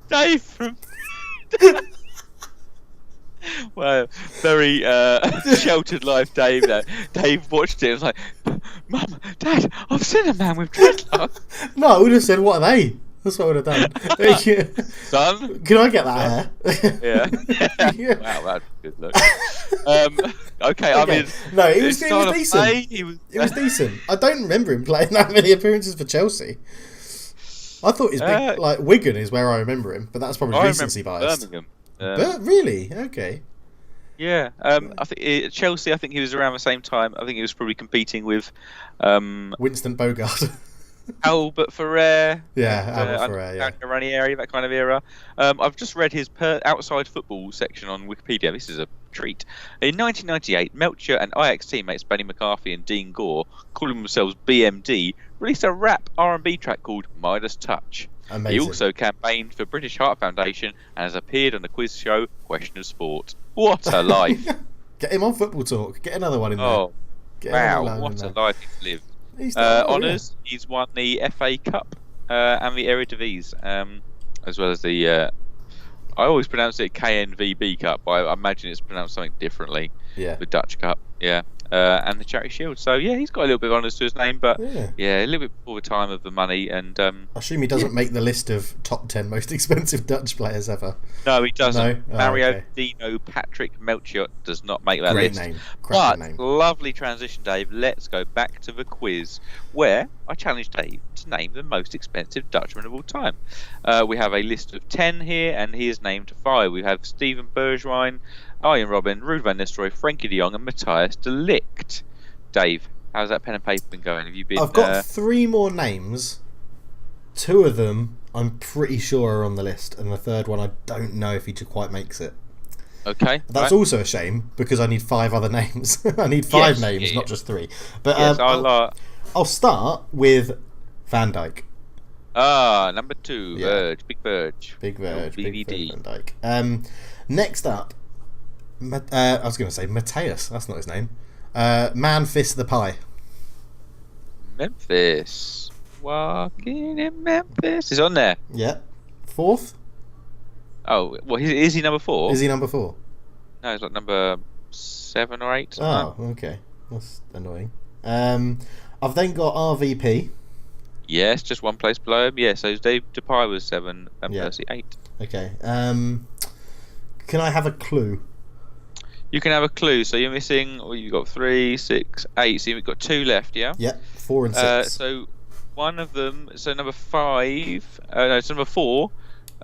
Dave from well, very sheltered life, Dave. Dave watched it and was like, "Mum, Dad, I've seen a man with dreadlocks." No, I would have said, "What are they?" That's what I would have done. Son, can I get that hair? Yeah. Wow, that's a good look. Okay, I mean, no, it was decent. It was decent. I don't remember him playing that many appearances for Chelsea. I thought his big, like Wigan is where I remember him, but that's probably recency biased. Birmingham. But really, okay. Yeah, I think Chelsea. I think he was around the same time. I think he was probably competing with Winston Bogart, Albert Ferrer. Yeah, Albert Ferrer. Yeah, Ranieri, that kind of era. I've just read his outside football section on Wikipedia. This is a treat. In 1998, Melchior and Ajax teammates Benny McCarthy and Dean Gore, calling themselves BMD, released a rap R&B track called Midas Touch. Amazing. He also campaigned for British Heart Foundation and has appeared on the quiz show Question of Sport. What a life! Get him on Football Talk. Get another one in there. Oh, wow, what a life he's lived. Honours, he's won the FA Cup and the Eredivisie, as well as the... I always pronounce it KNVB Cup, but I imagine it's pronounced something differently. Yeah. The Dutch Cup, yeah. And the Charity Shield. So, yeah, he's got a little bit of honours to his name, but a little bit before the time of the money. And I assume he doesn't make the list of top 10 most expensive Dutch players ever. No, he doesn't. No? Mario Dino Patrick Melchior does not make that Great list. Name. But name. Lovely transition, Dave. Let's go back to the quiz, where I challenged Dave to name the most expensive Dutchman of all time. We have a list of 10 here, and he has named 5. We have Steven Bergwijn, Arjen Robben, Ruud van Nistelrooy, Frenkie de Jong, and Matthias de Ligt. Dave, how's that pen and paper been going? Have you been? I've got 3 more names. 2 of them I'm pretty sure are on the list, and the third one I don't know if he quite makes it. Okay. That's also a shame because I need 5 other names. I need 5 names, not just 3. But yes, I'll start with Van Dijk. Number 2, Verge, Big Verge. Big Verge, BVD. Big Van Dijk. Next up, I was going to say Mateus. That's not his name. Memphis the Pie. Memphis. Walking in Memphis. Is on there. Yeah. 4th? Oh, well, is he number 4? Is he number 4? No, he's like number 7 or 8. Oh, okay. That's annoying. I've then got RVP. Yes, just one place below him. Yeah, so Dave Depay was 7 and Percy 8. Okay. Can I have a clue? You can have a clue. So you're missing, you've got 3, 6, 8. So you've got 2 left, yeah? Yeah, 4 and 6. So one of them, so number 5, so number 4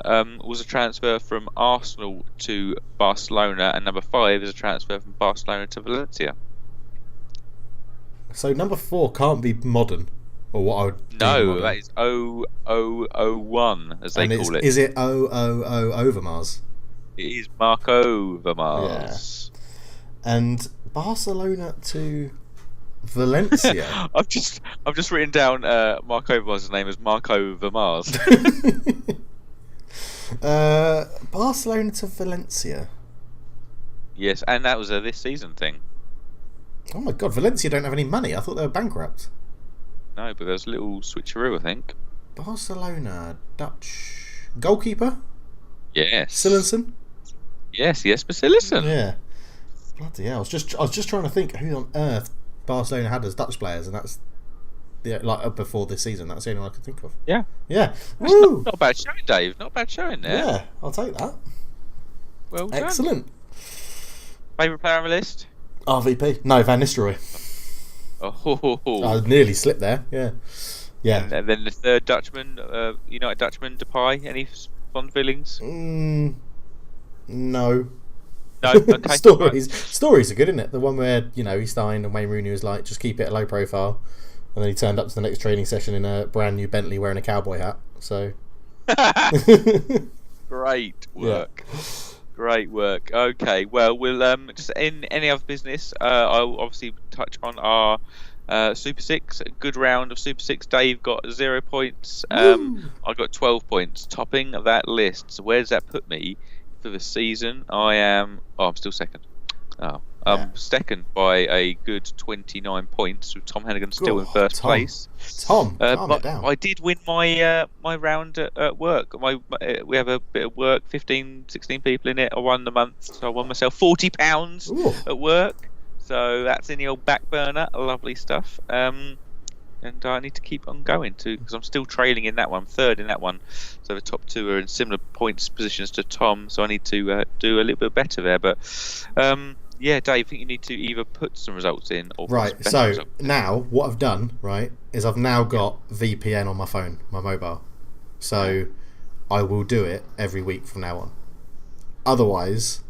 was a transfer from Arsenal to Barcelona, and number 5 is a transfer from Barcelona to Valencia. So number 4 can't be modern, or what I would. No, that is 0001, as they call it. Is it 000 Overmars? It is Marco Vermars. Yeah. And Barcelona to Valencia. I've just written down Marco Vermars' name as Marco Vermars. Barcelona to Valencia. Yes, and that was a this season thing. Oh my god, Valencia don't have any money. I thought they were bankrupt. No, but there's a little switcheroo, I think. Barcelona, Dutch goalkeeper. Yes. Sillenson. Yes, but Sillenson. Yeah. Bloody hell! I was just trying to think who on earth Barcelona had as Dutch players, and that's before this season. That's the only one I could think of. Yeah. Woo! Not a bad showing, Dave. Not a bad showing there. Yeah, I'll take that. Well done. Excellent. Favourite player on the list? RVP. No, Van Nistelrooy. Oh. I nearly slipped there. Yeah. And then the third Dutchman, United Dutchman, Depay. Any fond feelings? No. No. Okay. Stories are good, isn't it? The one where he signed and Wayne Rooney was like, just keep it a low profile. And then he turned up to the next training session in a brand new Bentley wearing a cowboy hat. So Great work. Yeah. Great work. Okay, well, we'll just in any other business. I'll obviously touch on our Super Six. A good round of Super Six. Dave got 0 points. I got 12 points, topping that list. So where does that put me for the season? I'm still second. I'm second by a good 29 points, with Tom Hennigan still in first place. Tom, calm it down. I did win my my round at work. We have a bit of work, 15, 16 people in it. I won the month, so I won myself £40 at work. So that's in the old back burner. Lovely stuff. And I need to keep on going too, because I'm still trailing in that one, third in that one. So the top two are in similar points positions to Tom. So I need to do a little bit better there. But yeah, Dave, I think you need to either put some results in or right. So now what I've done, right, is I've now got VPN on my phone, my mobile. So I will do it every week from now on. Otherwise,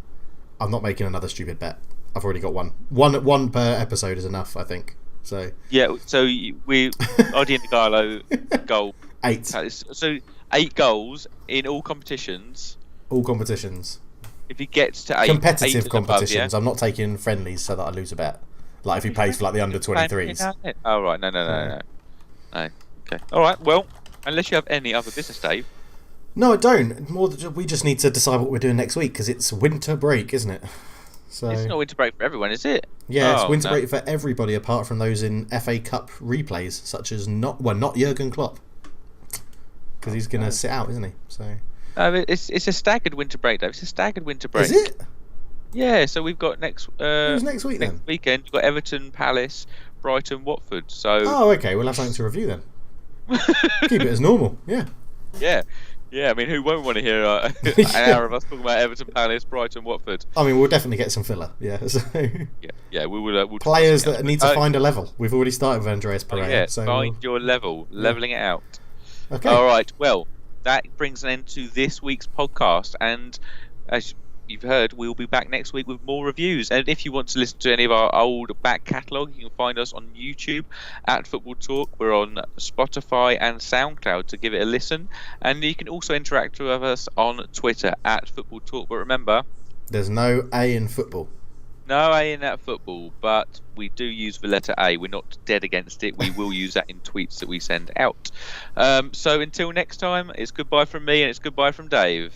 I'm not making another stupid bet. I've already got one. One per episode is enough, I think. So yeah. So we Adi and Igahlo goal 8. So 8 goals in all competitions. All competitions. If he gets to 8, competitive 8 competitions, above, yeah? I'm not taking friendlies so that I lose a bet. Like if he plays for like the under 23s. Oh right, no. Okay, all right. Well, unless you have any other business, Dave. No, I don't. We just need to decide what we're doing next week because it's winter break, isn't it? So it's not winter break for everyone, is it? Yeah, it's winter break for everybody apart from those in FA Cup replays, such as not Jurgen Klopp, because he's going to sit out, isn't he? So. It's a staggered winter break, though. It's a staggered winter break. Is it? Yeah. So we've got next. Who's next week then? Next weekend we've got Everton, Palace, Brighton, Watford. So. Oh, okay. We'll have something to review then. Keep it as normal. Yeah. Yeah. I mean, who won't want to hear an hour of us talking about Everton, Palace, Brighton, Watford? I mean, we'll definitely get some filler. Yeah. So. Yeah. We will. We'll players that need to find a level. We've already started with Andreas Pereira. So find your level, leveling it out. Okay. All right. Well. That brings an end to this week's podcast, and as you've heard, we'll be back next week with more reviews. And if you want to listen to any of our old back catalogue, you can find us on YouTube at Football Talk. We're on Spotify and SoundCloud to give it a listen, and you can also interact with us on Twitter at Football Talk. But remember, there's no A in football. No A in that football, but we do use the letter A. We're not dead against it. We will use that in tweets that we send out. So until next time, it's goodbye from me and it's goodbye from Dave.